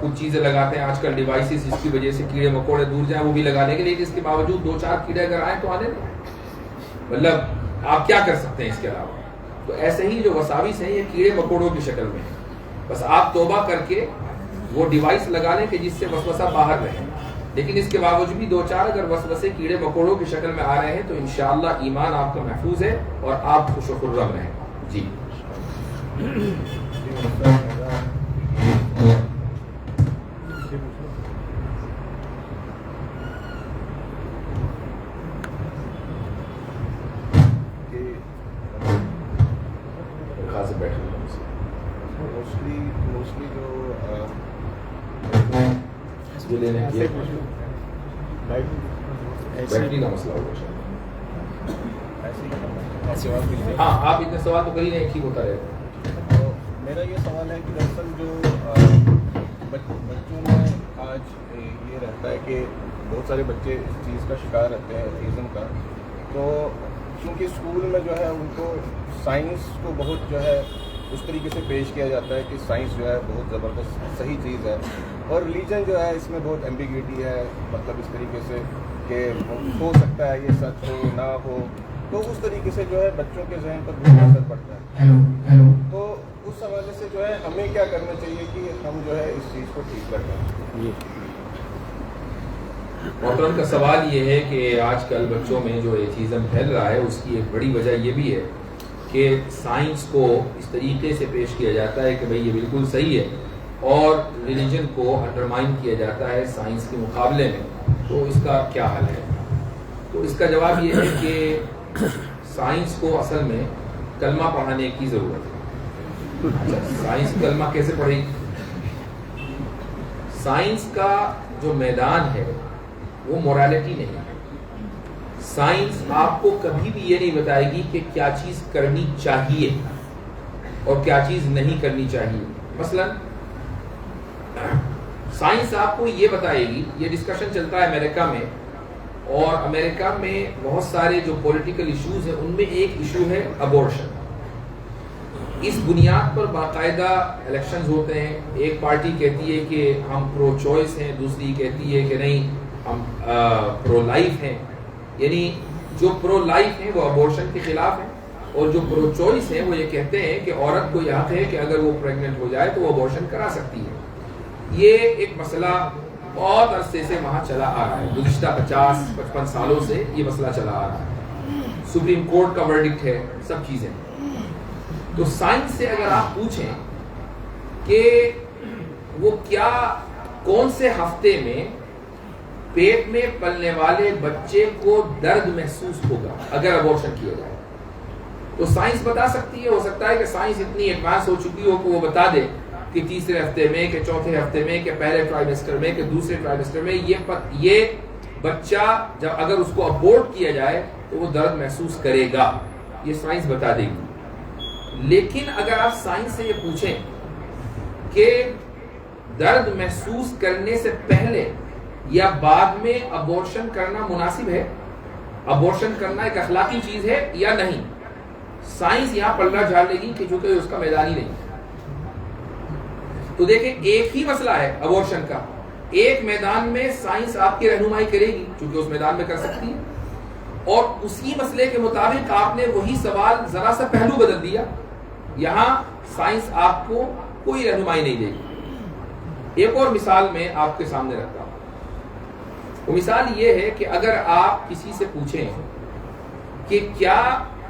کچھ چیزیں لگاتے ہیں آج کل ڈیوائسز جس کی وجہ سے کیڑے مکوڑے دور جائیں وہ بھی لگا لیں گے، لیکن اس کے باوجود 2-4 کیڑے اگر آئیں تو آنے دیں. مطلب آپ کیا کر سکتے ہیں اس کے علاوہ؟ تو ایسے ہی جو وساوس ہیں یہ کیڑے مکوڑوں کی شکل میں ہیں. بس آپ توبہ کر کے وہ ڈیوائس لگا لیں کہ جس سے وسوسہ باہر رہے، لیکن اس کے باوجود بھی 2-4 اگر وسوسے کیڑے مکوڑوں کی شکل میں آ رہے ہیں تو انشاءاللہ ایمان آپ کا محفوظ ہے اور آپ خوش و خرم رہیں. جی سے بیٹھے موسٹلی جو لینے بیٹری کا مسئلہ ہوگا. ہاں آپ اتنے سوال تو کری نہیں، ایک ہی ہوتا رہے. میرا یہ سوال ہے کہ دراصل جو بچوں میں آج یہ رہتا ہے کہ بہت سارے بچے اس چیز کا شکار رہتے ہیں، ایتھیزم کا. تو کیونکہ اسکول میں جو ہے ان کو سائنس کو بہت جو ہے اس طریقے سے پیش کیا جاتا ہے کہ سائنس جو ہے بہت زبردست صحیح چیز ہے، اور ریلیجن جو ہے اس میں بہت ایمبیگوٹی ہے، مطلب اس طریقے سے کہ ہو سکتا ہے یہ سچ ہو نہ ہو. تو اس طریقے سے جو ہے بچوں کے ذہن پر بہت اثر پڑتا ہے. تو اس حوالے سے جو ہے ہمیں کیا کرنا چاہیے کہ ہم جو ہے اس چیز کو ٹھیک کر دیں؟ محترم کا سوال یہ ہے کہ آج کل بچوں میں جو ایتھیزم پھیل رہا ہے اس کی ایک بڑی وجہ یہ بھی ہے کہ سائنس کو اس طریقے سے پیش کیا جاتا ہے کہ بھئی یہ بالکل صحیح ہے اور ریلیجن کو انڈرمائن کیا جاتا ہے سائنس کے مقابلے میں، تو اس کا کیا حل ہے؟ تو اس کا جواب یہ ہے کہ سائنس کو اصل میں کلمہ پڑھانے کی ضرورت ہے۔ سائنس کلمہ کیسے پڑھے گی؟ سائنس کا جو میدان ہے وہ مورالٹی نہیں ہے۔ سائنس آپ کو کبھی بھی یہ نہیں بتائے گی کہ کیا چیز کرنی چاہیے اور کیا چیز نہیں کرنی چاہیے۔ مثلا سائنس آپ کو یہ بتائے گی، یہ ڈسکشن چلتا ہے امریکہ میں، اور امریکہ میں بہت سارے جو پولیٹیکل ایشوز ہیں ان میں ایک ایشو ہے ابورشن۔ اس بنیاد پر باقاعدہ الیکشنز ہوتے ہیں، ایک پارٹی کہتی ہے کہ ہم پرو چوائس ہیں، دوسری کہتی ہے کہ نہیں ہم پرو لائف ہیں، یعنی جو پرو لائف ہیں وہ ابورشن کے خلاف ہیں، اور جو پرو چوائس ہیں وہ یہ کہتے ہیں کہ عورت کو یہ حق ہے کہ اگر وہ پریگننٹ ہو جائے تو وہ ابورشن کرا سکتی ہے۔ یہ ایک مسئلہ بہت عرصے سے وہاں چلا آ رہا ہے، گزشتہ 50-55 سالوں سے یہ مسئلہ چلا آ رہا ہے، سپریم کورٹ کا ورڈکٹ ہے، سب چیزیں۔ تو سائنس سے اگر آپ پوچھیں کہ وہ کیا کون سے ہفتے میں پیٹ میں پلنے والے بچے کو درد محسوس ہوگا اگر ابورشن کیا جائے، تو سائنس بتا سکتی ہے۔ ہو سکتا ہے کہ سائنس اتنی ایڈوانس ہو چکی ہو کہ وہ بتا دے کہ تیسرے ہفتے میں، کہ چوتھے ہفتے میں، کہ پہلے ٹرائیمیسٹر میں، کہ دوسرے ٹرائیمیسٹر میں یہ بچہ جب اگر اس کو ابورٹ کیا جائے تو وہ درد محسوس کرے گا، یہ سائنس بتا دے گی۔ لیکن اگر آپ سائنس سے یہ پوچھیں کہ درد محسوس کرنے سے پہلے یا بعد میں ابورشن کرنا مناسب ہے، ابورشن کرنا ایک اخلاقی چیز ہے یا نہیں، سائنس یہاں پلڑا جھاڑ لے گی کہ جو کہ اس کا میدان ہی نہیں۔ تو دیکھیں ایک ہی مسئلہ ہے ابورشن کا، ایک میدان میں سائنس آپ کی رہنمائی کرے گی چونکہ اس میدان میں کر سکتی ہے، اور اسی مسئلے کے مطابق آپ نے وہی سوال ذرا سا پہلو بدل دیا، یہاں سائنس آپ کو کوئی رہنمائی نہیں دے گی۔ ایک اور مثال میں آپ کے سامنے رکھتا ہوں، وہ مثال یہ ہے کہ اگر آپ کسی سے پوچھیں کہ کیا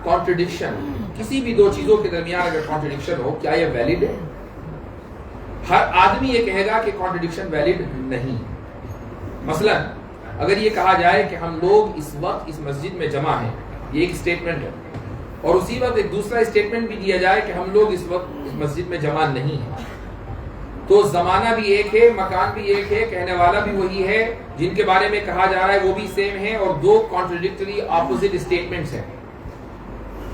کانٹرڈکشن، کسی بھی دو چیزوں کے درمیان اگر کانٹرڈکشن ہو کیا یہ ویلڈ ہے، ہر آدمی یہ کہے گا کہ کانٹرڈکشن ویلڈ نہیں۔ مثلا اگر یہ کہا جائے کہ ہم لوگ اس وقت اس مسجد میں جمع ہیں، یہ ایک سٹیٹمنٹ ہے، اور اسی وقت ایک دوسرا سٹیٹمنٹ بھی دیا جائے کہ ہم لوگ اس وقت اس مسجد میں جمع نہیں ہیں، تو زمانہ بھی ایک ہے، مکان بھی ایک ہے، کہنے والا بھی وہی ہے، جن کے بارے میں کہا جا رہا ہے وہ بھی سیم ہے، اور دو کانٹرڈکٹری اپوزٹ سٹیٹمنٹس ہیں،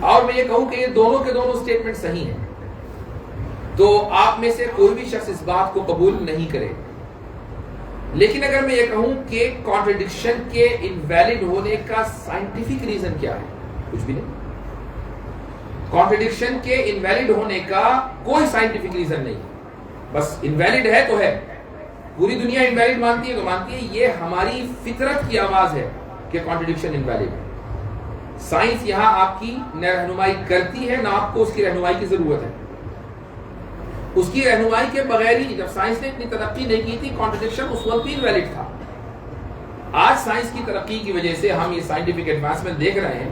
اور میں یہ کہوں کہ یہ دونوں کے دونوں سٹیٹمنٹ صحیح ہیں، تو آپ میں سے کوئی بھی شخص اس بات کو قبول نہیں کرے۔ لیکن اگر میں یہ کہوں کہ کانٹرڈکشن کے انویلڈ ہونے کا سائنٹیفک ریزن کیا ہے، کچھ بھی نہیں۔ کانٹرڈکشن کے انویلڈ ہونے کا کوئی سائنٹیفک ریزن نہیں، بس انویلڈ ہے تو ہے، پوری دنیا انویلڈ مانتی ہے تو مانتی ہے، یہ ہماری فطرت کی آواز ہے کہ کانٹرڈکشن انویلڈ ہے۔ سائنس یہاں آپ کی نہ رہنمائی کرتی ہے، نہ آپ کو اس کی رہنمائی کی ضرورت ہے۔ اس کی رہنمائی کے بغیر ہی جب سائنس نے اتنی ترقی نہیں کی تھی، کانٹرڈکشن اس وقت بھی انویلڈ تھا۔ آج سائنس کی ترقی کی وجہ سے ہم یہ سائنٹیفک ایڈوانسمنٹ دیکھ رہے ہیں،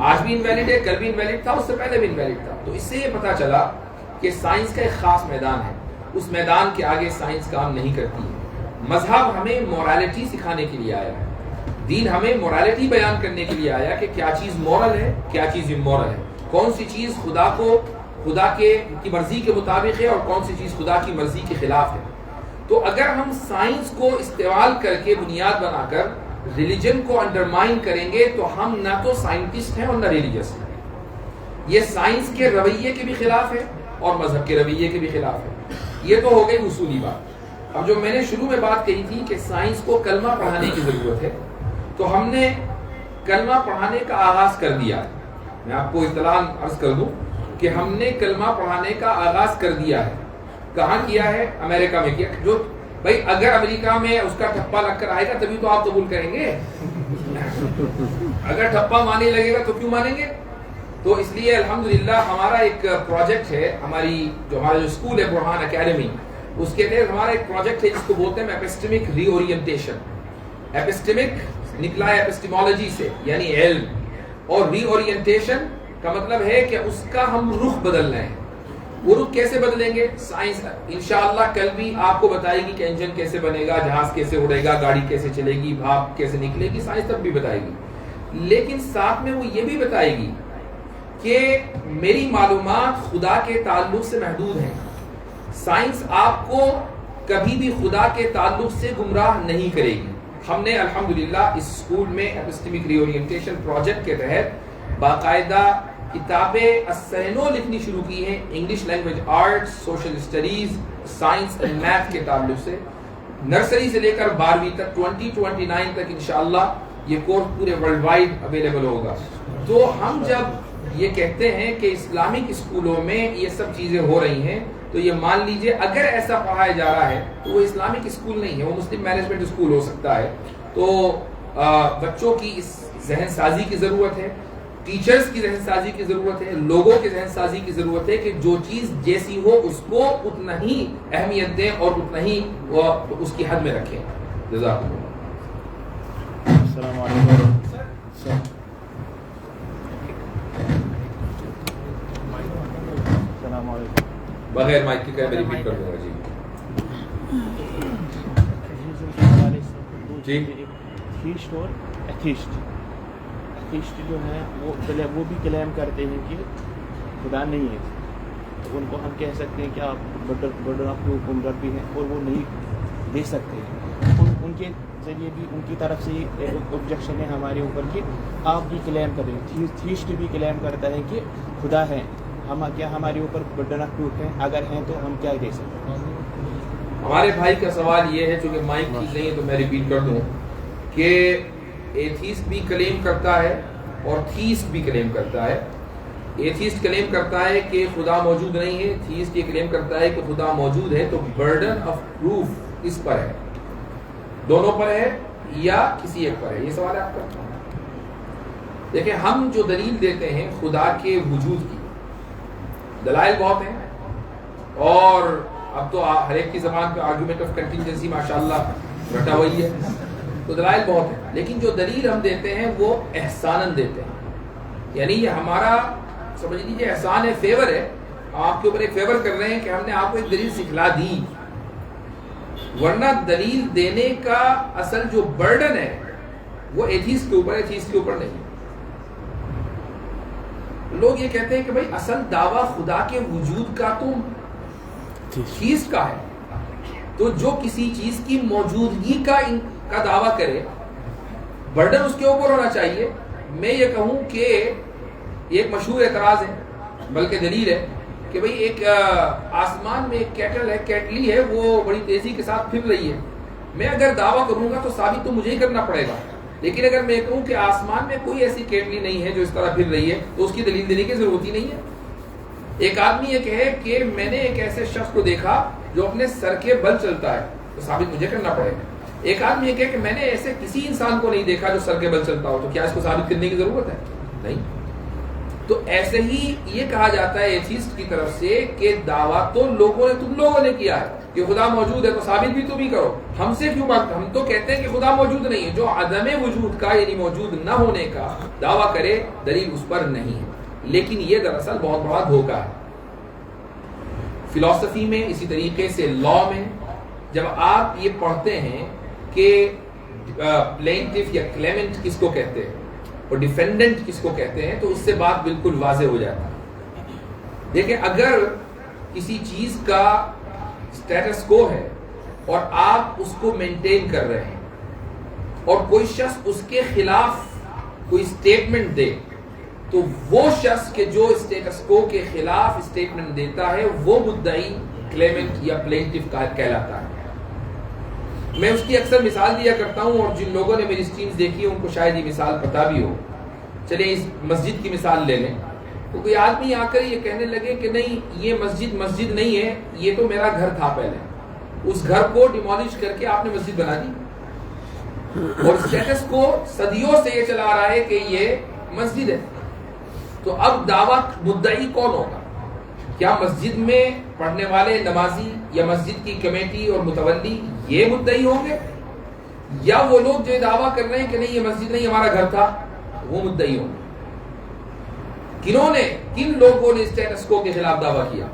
آج بھی انویلڈ ہے، کل بھی انویلڈ تھا، اس سے پہلے بھی انویلڈ تھا۔ تو اس سے یہ پتا چلا کہ سائنس کا ایک خاص میدان ہے، اس میدان کے آگے سائنس کام نہیں کرتی ہے۔ مذہب ہمیں مورالٹی سکھانے کے لیے آیا ہے، دین ہمیں مورالٹی بیان کرنے کے لیے آیا کہ کیا چیز مورل ہے، کیا چیز امورل ہے، کون سی چیز خدا کی مرضی کے مطابق ہے اور کون سی چیز خدا کی مرضی کے خلاف ہے۔ تو اگر ہم سائنس کو استعمال کر کے بنیاد بنا کر ریلیجن کو انڈرمائن کریں گے تو ہم نہ تو سائنٹسٹ ہیں اور نہ ریلیجس ہیں۔ یہ سائنس کے رویے کے بھی خلاف ہے اور مذہب کے رویے کے بھی خلاف ہے۔ یہ تو ہو گئی اصولی بات۔ اب جو میں نے شروع میں بات کہی تھی کہ سائنس کو کلمہ پڑھانے کی ضرورت ہے، تو ہم نے کلمہ پڑھانے کا آغاز کر دیا ہے۔ میں آپ کو اطلاع عرض کر دوں کہ ہم نے کلمہ پڑھانے کا آغاز کر دیا ہے۔ کہاں کیا ہے؟ امریکہ میں کیا۔ جو بھائی اگر امریکہ میں اس کا ٹھپا لگ کر آئے گا تبھی تو آپ قبول کریں گے، اگر ٹھپا ماننے لگے گا تو کیوں مانیں گے؟ تو اس لیے الحمدللہ ہمارا ایک پروجیکٹ ہے، ہمارا جو اسکول ہے برہان اکیڈمی، اس کے تحت ہمارا ایک پروجیکٹ ہے جس کو بولتے ہیں ایپسٹمک ری اورینٹیشن۔ ایپسٹمک نکلا ہے ایپسٹیمولوجی سے، یعنی علم، اور ری اورینٹیشن کا مطلب ہے کہ اس کا ہم رخ بدلنا ہے. وہ رخ کیسے بدلیں گے؟ سائنس انشاءاللہ کل بھی آپ کو بتائے گی کہ انجن کیسے بنے گا، جہاز کیسے اڑے گا، گاڑی کیسے چلے گی، بھاپ کیسے نکلے گی، سائنس تب بھی بتائے گی. لیکن ساتھ میں وہ یہ بھی بتائے گی کہ میری معلومات خدا کے تعلق سے محدود ہیں. سائنس آپ کو کبھی بھی خدا کے تعلق سے گمراہ نہیں کرے گی. ہم نے الحمدللہ اس اسکول میں ایپسٹیمک ری اورینٹیشن پروجیکٹ کے تحت باقاعدہ کتابیں السینو لکھنی شروع کی ہیں، English language arts, social studies, science and math کے تعلق سے. نرسری سے لے کر 12ویں تک 2029 تک انشاءاللہ یہ کورس پورے ورلڈ وائڈ اویلیبل ہوگا. تو ہم جب یہ کہتے ہیں کہ اسلامک اسکولوں میں یہ سب چیزیں ہو رہی ہیں تو یہ مان لیجئے اگر ایسا پڑھایا جا رہا ہے تو وہ اسلامک اسکول نہیں ہے، وہ مسلم مینجمنٹ اسکول ہو سکتا ہے. تو بچوں کی اس ذہن سازی کی ضرورت ہے، ٹیچرز کی ذہن سازی کی ضرورت ہے، لوگوں کی ذہن سازی کی ضرورت ہے کہ جو چیز جیسی ہو اس کو اتنا ہی اہمیت دیں اور اتنا ہی اس کی حد میں رکھیں. جزاک اللہ. السلام علیکم. السلام علیکم. بغیر مائک کے میں ریپیٹ کر دوں گا. جی ایتھیسٹ اور ایتھیسٹ جو ہے وہ بھی کلیم کرتے ہیں کہ خدا نہیں ہے. تو ان کو ہم کہہ سکتے ہیں کہ آپ برڈن آف حکمران بھی ہیں اور وہ نہیں دے سکتے. ان کے ذریعے بھی ان کی طرف سے آبجیکشن ہے ہمارے اوپر کہ آپ بھی کلیم کریں. تھیسٹ بھی کلیم کرتا ہے کہ خدا ہے، کیا ہمارے اوپر برڈن آف پروف ہے؟ اگر ہیں تو ہم کیا دے سکتے ہیں؟ ہمارے بھائی کا سوال یہ ہے، چونکہ مائک ٹھیک نہیں ہے تو میں ریپیٹ کر دوں کہ ایتھیسٹ بھی کلیم کرتا ہے اور تھیسٹ بھی کلیم کرتا ہے. ایتھیسٹ کلیم کرتا ہے کہ خدا موجود نہیں ہے، تھیسٹ یہ کلیم کرتا ہے کہ خدا موجود ہے. تو برڈن آف پروف اس پر ہے، دونوں پر ہے یا کسی ایک پر ہے؟ یہ سوال ہے آپ کا. دیکھیں ہم جو دلیل دیتے ہیں خدا کے وجود کی، دلائل بہت ہیں اور اب تو ہر ایک کی زبان پہ آرگومنٹ آف کنٹینجنسی ماشاءاللہ رٹا ہوئی ہے، تو دلائل بہت ہیں. لیکن جو دلیل ہم دیتے ہیں وہ احساناً دیتے ہیں، یعنی یہ ہمارا سمجھ لیجیے احسان ہے، فیور ہے. ہم آپ کے اوپر ایک فیور کر رہے ہیں کہ ہم نے آپ کو ایک دلیل سکھلا دی، ورنہ دلیل دینے کا اصل جو برڈن ہے وہ ایتھیسٹ کے اوپر ہے، تھیسٹ کے اوپر نہیں. لوگ یہ کہتے ہیں کہ بھائی اصل دعویٰ خدا کے وجود کا تو تھیسٹ کا ہے، تو جو کسی چیز کی موجودگی کا دعویٰ کرے برڈن اس کے اوپر ہونا چاہیے. میں یہ کہوں کہ ایک مشہور اعتراض ہے بلکہ دلیل ہے کہ بھئی ایک آسمان میں ایک کیٹلی ہے، وہ بڑی تیزی کے ساتھ پھر رہی ہے. میں اگر دعویٰ کروں گا تو ثابت تو مجھے ہی کرنا پڑے گا، لیکن اگر میں کہوں کہ آسمان میں کوئی ایسی کیٹلی نہیں ہے جو اس طرح پھر رہی ہے تو اس کی دلیل دینے کی ضرورت ہی نہیں ہے. ایک آدمی یہ کہے کہ میں نے ایک ایسے شخص کو دیکھا جو اپنے سر کے بل چلتا ہے تو ثابت مجھے کرنا پڑے گا. ایک آدمی یہ کہے کہ میں نے ایسے کسی انسان کو نہیں دیکھا جو سر کے بل چلتا ہو، تو کیا اس کو ثابت کرنے کی ضرورت ہے؟ نہیں. تو ایسے ہی یہ کہا جاتا ہے ایتھیسٹ کی طرف سے کہ دعویٰ تو تم لوگوں نے کیا ہے کہ خدا موجود ہے، تو ثابت بھی تم ہی کرو. ہم سے کیوں بات؟ ہم تو کہتے ہیں کہ خدا موجود نہیں ہے. جو عدم وجود کا یعنی موجود نہ ہونے کا دعویٰ کرے دلیل اس پر نہیں ہے. لیکن یہ دراصل بہت بڑا دھوکہ ہے. فلسفی میں اسی طریقے سے لا میں جب آپ یہ پڑھتے ہیں کہ پلینٹف یا کلیمنٹ کس کو کہتے ہیں اور ڈیفینڈنٹ کس کو کہتے ہیں تو اس سے بات بالکل واضح ہو جاتا ہے. دیکھیں اگر کسی چیز کا سٹیٹس کو ہے اور آپ اس کو مینٹین کر رہے ہیں اور کوئی شخص اس کے خلاف کوئی سٹیٹمنٹ دے تو وہ شخص کے جو سٹیٹس کو کے خلاف سٹیٹمنٹ دیتا ہے وہ مدعی کلیمنٹ یا پلینٹف کہلاتا ہے. میں اس کی اکثر مثال دیا کرتا ہوں اور جن لوگوں نے میری سٹریمز دیکھی ان کو شاید یہ مثال پتہ بھی ہو. چلیں اس مسجد کی مثال لے لیں. تو کوئی آدمی آ کر یہ کہنے لگے کہ نہیں یہ مسجد نہیں ہے، یہ تو میرا گھر تھا پہلے، اس گھر کو ڈیمولش کر کے آپ نے مسجد بنا دی اور سٹیٹس کو صدیوں سے یہ چلا رہا ہے کہ یہ مسجد ہے. تو اب دعویٰ مدعی کون ہوگا؟ کیا مسجد میں پڑھنے والے نمازی یا مسجد کی کمیٹی اور متولی یہ مدعی ہوں گے، یا وہ لوگ جو دعویٰ کر رہے ہیں کہ نہیں یہ مسجد نہیں ہمارا گھر تھا وہ مدعی ہوں گے؟ کن لوگوں نے اسٹیٹس کو کے خلاف دعویٰ کیا؟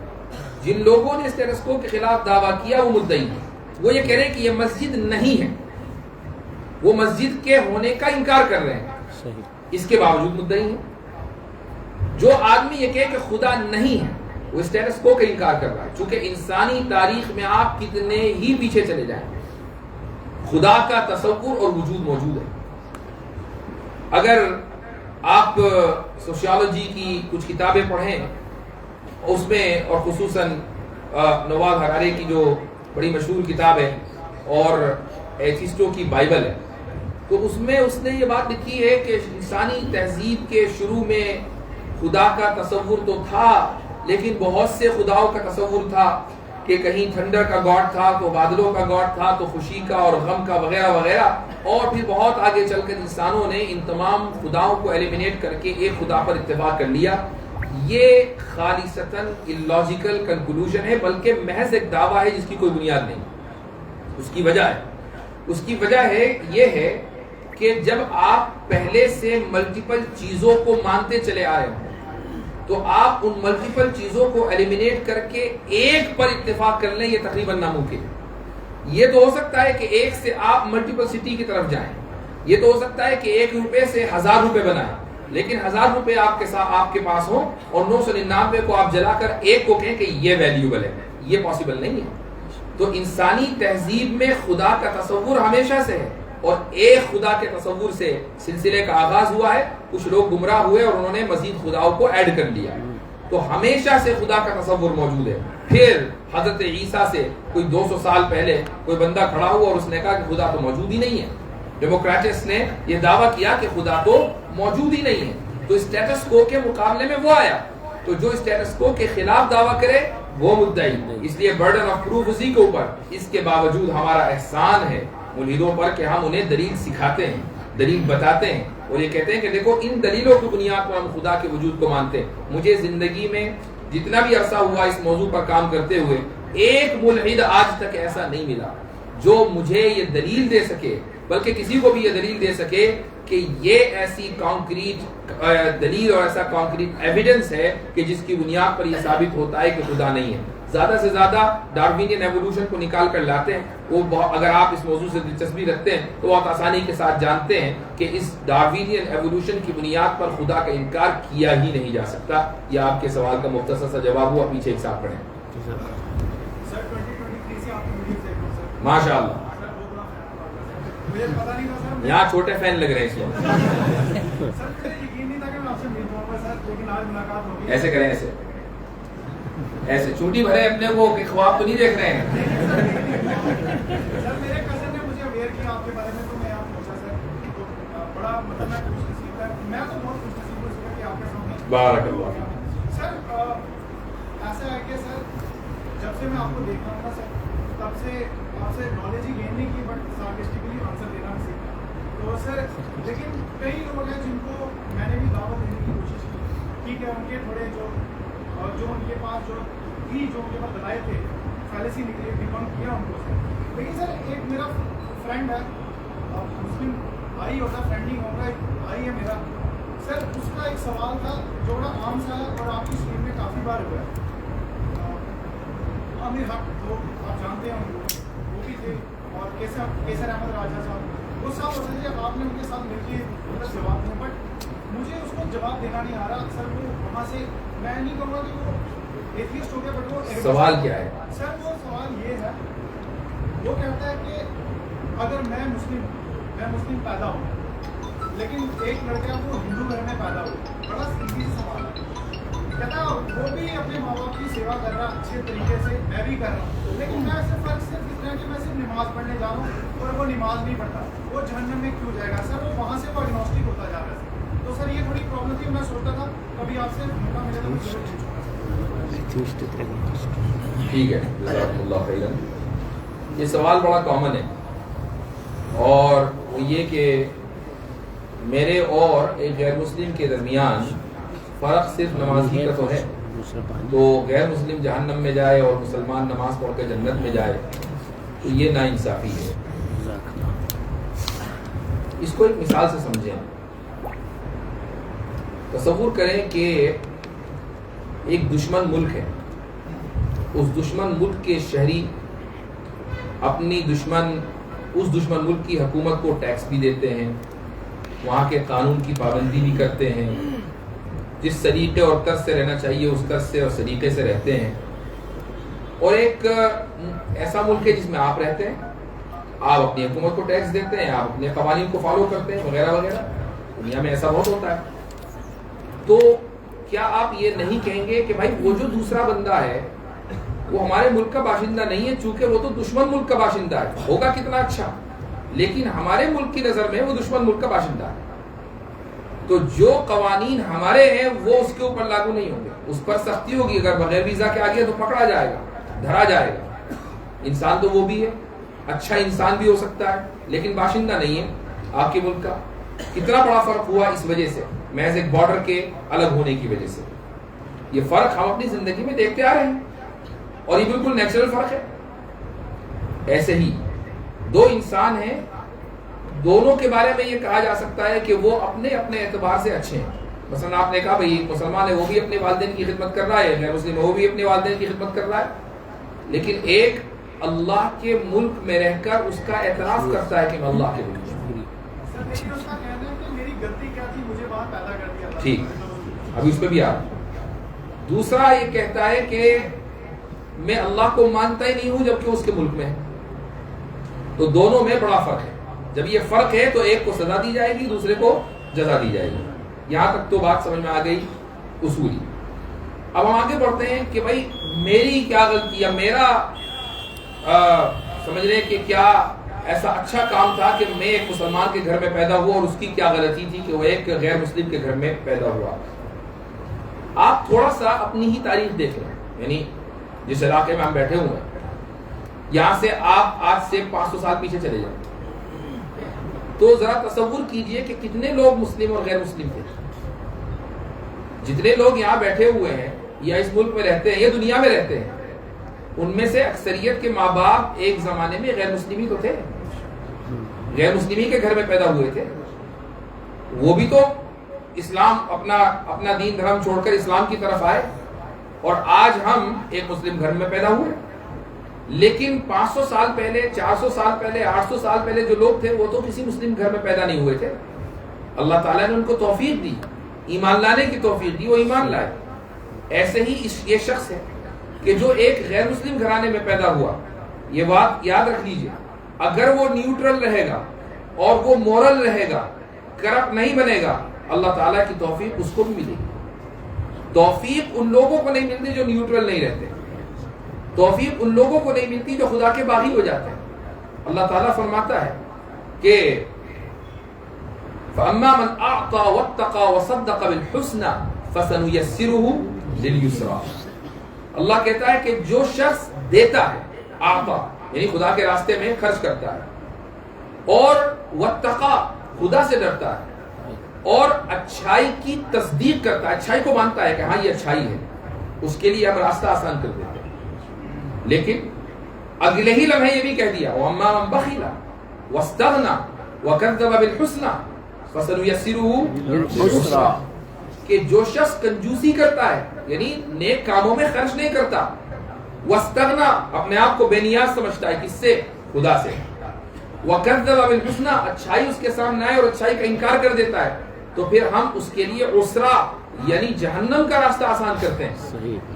جن لوگوں نے اسٹیٹس کو کے خلاف دعویٰ کیا وہ مدعی ہیں. وہ یہ کہہ رہے ہیں کہ یہ مسجد نہیں ہے، وہ مسجد کے ہونے کا انکار کر رہے ہیں، اس کے باوجود مدعی ہیں. جو آدمی یہ کہے کہ خدا نہیں ہے وہ اسٹیٹس کو کا انکار کر رہا ہے. چونکہ انسانی تاریخ میں آپ کتنے ہی پیچھے چلے جائیں، خدا کا تصور اور وجود موجود ہے. اگر آپ سوشیالوجی کی کچھ کتابیں پڑھیں اس میں، اور خصوصاً نوال ہرارے کی جو بڑی مشہور کتاب ہے اور ایتھیسٹوں کی بائبل ہے، تو اس میں اس نے یہ بات لکھی ہے کہ انسانی تہذیب کے شروع میں خدا کا تصور تو تھا، لیکن بہت سے خداؤں کا تصور تھا کہ کہیں تھنڈر کا گاڈ تھا تو بادلوں کا گاڈ تھا تو خوشی کا اور غم کا وغیرہ وغیرہ، اور پھر بہت آگے چل کر انسانوں نے ان تمام خداؤں کو ایلیمینیٹ کر کے ایک خدا پر اتفاق کر لیا. یہ خالصتاً اللاجیکل کنکلوژن ہے، بلکہ محض ایک دعویٰ ہے جس کی کوئی بنیاد نہیں. اس کی وجہ ہے یہ ہے کہ جب آپ پہلے سے ملٹیپل چیزوں کو مانتے چلے آئے ہوں تو آپ ان ملٹیپل چیزوں کو ایلیمینیٹ کر کے ایک پر اتفاق کر لیں، یہ تقریباً ناممکن. یہ تو ہو سکتا ہے کہ ایک سے آپ ملٹیپلسٹی کی طرف جائیں، یہ تو ہو سکتا ہے کہ 1 روپے سے 1000 روپے بنائیں، لیکن 1000 روپے آپ کے پاس ہوں اور 999 کو آپ جلا کر ایک کو کہیں کہ یہ ویلیوبل ہے. یہ پاسبل نہیں ہے. تو انسانی تہذیب میں خدا کا تصور ہمیشہ سے ہے، اور ایک خدا کے تصور سے سلسلے کا آغاز ہوا ہے. کچھ لوگ گمراہ ہوئے اور انہوں نے مزید خداؤں کو ایڈ کر لیا. تو ہمیشہ سے خدا کا تصور موجود ہے. پھر حضرت عیسیٰ سے کوئی 200 سال پہلے کوئی بندہ کھڑا ہوا اور اس نے کہا کہ خدا تو موجود ہی نہیں ہے. ڈیموکریٹس نے یہ دعویٰ کیا کہ خدا تو موجود ہی نہیں ہے. تو اسٹیٹس کو کے مقابلے میں وہ آیا. تو جو اسٹیٹس کو کے خلاف دعویٰ کرے وہ مدعی. اس لیے برڈن آف پروف اسی کے اوپر. اس کے باوجود ہمارا احسان ہے ملحدوں پر کہ ہم انہیں دلیل سکھاتے ہیں، دلیل بتاتے ہیں، اور یہ کہتے ہیں کہ دیکھو ان دلیلوں کی بنیاد پر ہم خدا کے وجود کو مانتے ہیں. مجھے زندگی میں جتنا بھی عرصہ ہوا اس موضوع پر کام کرتے ہوئے ایک ملحد آج تک ایسا نہیں ملا جو مجھے یہ دلیل دے سکے، بلکہ کسی کو بھی یہ دلیل دے سکے کہ یہ ایسی کانکریٹ دلیل اور ایسا کانکریٹ ایویڈنس ہے کہ جس کی بنیاد پر یہ ثابت ہوتا ہے کہ خدا نہیں ہے. زیادہ سے زیادہ ڈارونین ایوولوشن کو نکال کر لاتے ہیں. وہ اگر آپ اس موضوع سے دلچسپی رکھتے ہیں تو آپ آسانی کے ساتھ جانتے ہیں کہ اس ڈارونین ایوولوشن کی بنیاد پر خدا کا انکار کیا ہی نہیں جا سکتا. یہ آپ کے سوال کا مختصر سا جواب ہوا. پیچھے ایک ساتھ پڑھیں. ماشاء اللہ یہاں چھوٹے فین لگ رہے ہیں اس وقت. ایسے کریں، ایسے ایسے چوٹی بھرے اپنے کو کہ خواب تو نہیں دیکھ رہے ہیں. بارک اللہ. سر ایسا ہے کہ سر جب سے میں آپ کو دیکھ رہا ہوں نا سر تب سے آپ سے نالج ہی گین نہیں کی، بٹ سارکسٹکلی آنسر دینا بھی سیکھا. تو سر لیکن کئی لوگ ہیں جن کو میں نے بھی دعوت دینے کی کوشش کی. ٹھیک ہے، ان کے تھوڑے جو ان کے پاس جو ان کے پاس دلائل تھے فیلسی نکلے، ڈیبنک کیا ان کو سر. لیکن سر ایک میرا فرینڈ ہے، مسلم بھائی ہوتا، فرینڈ نہیں ہوگا، بھائی ہے میرا سر. اس کا ایک سوال تھا جو بڑا عام سا ہے اور آپ کی اسکرین میں کافی بار ہوا ہے. عامر حق جو آپ جانتے ہیں ان کو، وہ بھی تھے، اور کیسر احمد راجہ صاحب، وہ صاحب ہوتے تھے. آپ نے ان کے ساتھ مل کے جواب دیا، بٹ مجھے اس کو جواب دینا نہیں آ رہا. سر وہ وہاں سے میں نہیں کہوں گا کہ وہ ایتھیسٹ ہو گیا، بٹ وہ سوال کیا ہے سر؟ وہ سوال یہ ہے، وہ کہتا ہے کہ اگر میں مسلم پیدا ہوں لیکن ایک لڑکا وہ ہندو گھر میں پیدا ہو، بڑا سیدھی سوال ہے. کہتا وہ بھی اپنے ماں باپ کی سیوا کر رہا اچھے طریقے سے، میں بھی کر رہا ہوں، لیکن میں صرف اتنا کہ میں صرف نماز پڑھنے جا رہا ہوں اور وہ نماز نہیں پڑھتا. وہ جہنم میں کیوں جائے گا؟ سر وہ وہاں سے وہ اگنوسٹک ہوتا جا رہا ہے. تو سر یہ تھوڑی پرابلم تھی. میں سوچتا تھا کبھی آپ سے موقع ملے تو میں ضرور پوچھوں گا. ٹھیک ہے، جزاکم اللہ خیرا. یہ سوال بڑا کامن ہے، اور وہ یہ کہ میرے اور ایک غیر مسلم کے درمیان فرق صرف نماز ہی کا تو ہے. تو غیر مسلم جہنم میں جائے اور مسلمان نماز پڑھ کر جنت میں جائے تو یہ ناانصافی ہے. اس کو ایک مثال سے سمجھیں. تصور کریں کہ ایک دشمن ملک ہے، اس دشمن ملک کے شہری اپنی اس دشمن ملک کی حکومت کو ٹیکس بھی دیتے ہیں، وہاں کے قانون کی پابندی بھی کرتے ہیں، جس طریقے اور طرز سے رہنا چاہیے اس طرز سے اور طریقے سے رہتے ہیں، اور ایک ایسا ملک ہے جس میں آپ رہتے ہیں، آپ اپنی حکومت کو ٹیکس دیتے ہیں، آپ اپنے قوانین کو فالو کرتے ہیں وغیرہ وغیرہ. دنیا میں ایسا بہت ہوتا ہے. تو کیا آپ یہ نہیں کہیں گے کہ بھائی وہ جو دوسرا بندہ ہے وہ ہمارے ملک کا باشندہ نہیں ہے، چونکہ وہ تو دشمن ملک کا باشندہ ہے، ہوگا کتنا اچھا، لیکن ہمارے ملک کی نظر میں وہ دشمن ملک کا باشندہ ہے، تو جو قوانین ہمارے ہیں وہ اس کے اوپر لاگو نہیں ہوں گے، اس پر سختی ہوگی. اگر بغیر ویزا کے آ گیا تو پکڑا جائے گا، دھرا جائے گا. انسان تو وہ بھی ہے، اچھا انسان بھی ہو سکتا ہے لیکن باشندہ نہیں ہے آپ کے ملک کا. کتنا بڑا فرق ہوا اس وجہ سے، محض ایک بارڈر کے الگ ہونے کی وجہ سے. یہ فرق ہم اپنی زندگی میں دیکھتے آ رہے ہیں اور یہ بالکل نیچرل فرق ہے. ایسے ہی دو انسان ہیں، دونوں کے بارے میں یہ کہا جا سکتا ہے کہ وہ اپنے اپنے اعتبار سے اچھے ہیں. مثلا آپ نے کہا بھائی ایک مسلمان ہے وہ بھی اپنے والدین کی خدمت کر رہا ہے، غیر مسلم وہ بھی اپنے والدین کی خدمت کر رہا ہے، لیکن ایک اللہ کے ملک میں رہ کر اس کا اعتراف کرتا ہے کہ میں اللہ کے ملک میں ہوں. ٹھیک، ابھی اس پہ بھی آ رہا. دوسرا یہ کہتا ہے کہ میں اللہ کو مانتا ہی نہیں ہوں جبکہ اس کے ملک میں ہے. تو دونوں میں بڑا فرق ہے. جب یہ فرق ہے تو ایک کو سزا دی جائے گی، دوسرے کو جزا دی جائے گی. یہاں تک تو بات سمجھ میں آ گئی اصولی. اب ہم آگے بڑھتے ہیں کہ بھائی میری کیا غلطی یا میرا سمجھ رہے کہ کیا ایسا اچھا کام تھا کہ میں ایک مسلمان کے گھر میں پیدا ہوا اور اس کی کیا غلطی تھی کہ وہ ایک غیر مسلم کے گھر میں پیدا ہوا. آپ تھوڑا سا اپنی ہی تاریخ دیکھ لیں، یعنی جس علاقے میں ہم بیٹھے ہوئے ہیں یہاں سے آپ آج سے 500 سال پیچھے چلے جائیں تو ذرا تصور کیجئے کہ کتنے لوگ مسلم اور غیر مسلم تھے. جتنے لوگ یہاں بیٹھے ہوئے ہیں یا اس ملک میں رہتے ہیں یا دنیا میں رہتے ہیں ان میں سے اکثریت کے ماں باپ ایک زمانے میں غیر مسلمی تو تھے، غیر مسلمی کے گھر میں پیدا ہوئے تھے. وہ بھی تو اسلام اپنا دین دھرم چھوڑ کر اسلام کی طرف آئے اور آج ہم ایک مسلم گھر میں پیدا ہوئے. لیکن 500 سال پہلے، 400 سال پہلے، 800 سال پہلے جو لوگ تھے وہ تو کسی مسلم گھر میں پیدا نہیں ہوئے تھے. اللہ تعالیٰ نے ان کو توفیق دی، ایمان لانے کی توفیق دی، وہ ایمان لائے. ایسے ہی یہ شخص ہے کہ جو ایک غیر مسلم گھرانے میں پیدا ہوا. یہ بات یاد رکھ لیجئے، اگر وہ نیوٹرل رہے گا اور وہ مورل رہے گا، کرپٹ نہیں بنے گا، اللہ تعالیٰ کی توفیق اس کو بھی ملے گی. توفیق ان لوگوں کو نہیں ملتی جو نیوٹرل نہیں رہتے، توفیق ان لوگوں کو نہیں ملتی جو خدا کے باغی ہو جاتے ہیں. اللہ تعالیٰ فرماتا ہے کہ فَأَمَّا مَنْ أَعْطَى وَاتَّقَى وَصَدَّقَ بِالْحُسْنَى فَسَنُيَسِّرُهُ لِلْيُسْرَى. اللہ کہتا ہے کہ جو شخص دیتا ہے، آتا یعنی خدا کے راستے میں خرچ کرتا ہے، اور واتقا خدا سے ڈرتا ہے، اور اچھائی کی تصدیق کرتا ہے، اچھائی کو مانتا ہے کہ ہاں یہ اچھائی ہے، اس کے لیے ہم راستہ آسان کر دیتے ہیں. لیکن اگلے ہی لمحے یہ بھی کہہ دیا وَأَمَّا مَنْ بَخِلَ وَاسْتَغْنَى وَكَذَّبَ بِالْحُسْنَى فَسَنُيَسِّرُهُ لِلْعُسْرَى. کہ جو شخص کنجوسی کرتا ہے یعنی نیک کاموں میں خرچ نہیں کرتا، واستغنا اپنے آپ کو بے نیاز سمجھتا ہے، کس سے؟ خدا سے، وکذب بالحسنى اچھائی اس کے سامنے آئے اور اچھائی کا انکار کر دیتا ہے، تو پھر ہم اس کے لیے عسرا یعنی جہنم کا راستہ آسان کرتے ہیں.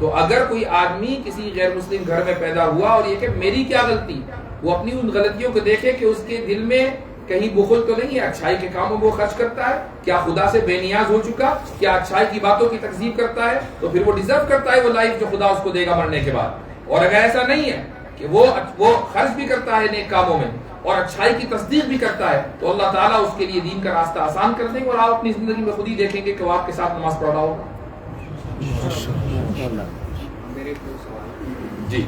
تو اگر کوئی آدمی کسی غیر مسلم گھر میں پیدا ہوا اور یہ کہ میری کیا غلطی، وہ اپنی ان غلطیوں کو دیکھے کہ اس کے دل میں کہیں بخل تو نہیں ہے، اچھائی کے کاموں میں وہ خرچ کرتا ہے، کیا خدا سے بے نیاز ہو چکا، کیا اچھائی کی باتوں کی تکذیب کرتا ہے، تو پھر وہ ڈیزرو کرتا ہے وہ لائف جو خدا اس کو دے گا مرنے کے بعد. اور اگر ایسا نہیں ہے کہ وہ خرچ بھی کرتا ہے نیک کاموں میں اور اچھائی کی تصدیق بھی کرتا ہے، تو اللہ تعالیٰ اس کے لیے دین کا راستہ آسان کر دیں گے اور آپ اپنی زندگی میں خود ہی دیکھیں گے کہ وہ آپ کے ساتھ نماز پڑھ رہا ہوگا. میرے دو سوال جی،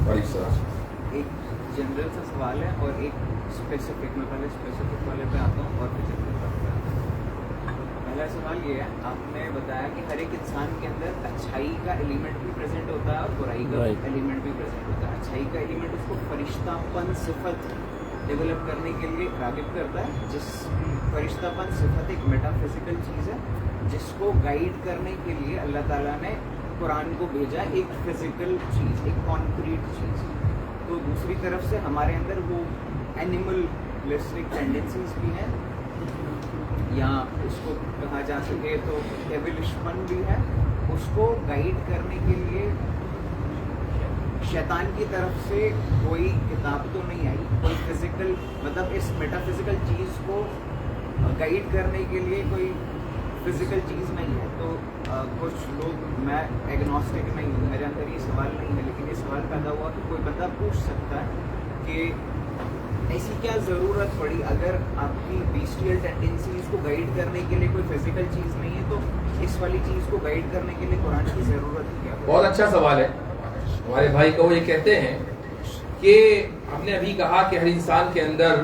وعلیکم السلام. ایک جنرل سا سوال ہے اور ایک اسپیسیفک. میں پہلے اسپیسیفک والے پہ آتا ہوں اور پھر جنرل پہ آتا ہوں. پہلا سوال یہ ہے، آپ نے بتایا کہ ہر ایک انسان کے اندر اچھائی کا ایلیمنٹ بھی پریزنٹ ہوتا ہے اور برائی کا ایلیمنٹ بھی پریزنٹ ہوتا ہے. اچھائی کا ایلیمنٹ اس کو فرشتہ پن صفت ڈیولپ کرنے کے لیے راغب کرتا ہے، جس فرشتہ پن صفت ایک میٹا فزیکل چیز ہے جس کو گائیڈ کرنے کے لیے اللہ تعالیٰ نے قرآن کو بھیجا، ایک فزیکل چیز، ایک کانکریٹ چیز. تو دوسری طرف سے ہمارے اندر وہ اینیملسٹک ٹینڈنسیز بھی ہیں، یا اس کو کہا جا سکے تو ڈیولش پن بھی ہے. اس کو گائیڈ کرنے کے لیے شیطان کی طرف سے کوئی کتاب تو نہیں آئی، کوئی فزیکل مطلب اس میٹا فزیکل چیز کو گائیڈ کرنے کے لیے کوئی فزیکل چیز نہیں ہے. تو کچھ لوگ، میں ایگنوسٹک نہیں ہوں، میرے اندر یہ سوال نہیں ہے، لیکن یہ سوال پیدا ہوا کہ کوئی بندہ پوچھ سکتا ہے کہ ایسی کیا ضرورت پڑی اگر آپ کی بیسٹیل ٹینڈنسیز کو گائیڈ کرنے کے لیے کوئی فزیکل چیز نہیں ہے، تو اس والی چیز کو گائیڈ کرنے کے لیے قرآن کی ضرورت کیا؟ بہت اچھا سوال ہے ہمارے بھائی کا. وہ یہ کہتے ہیں کہ ہم نے ابھی کہا کہ ہر انسان کے اندر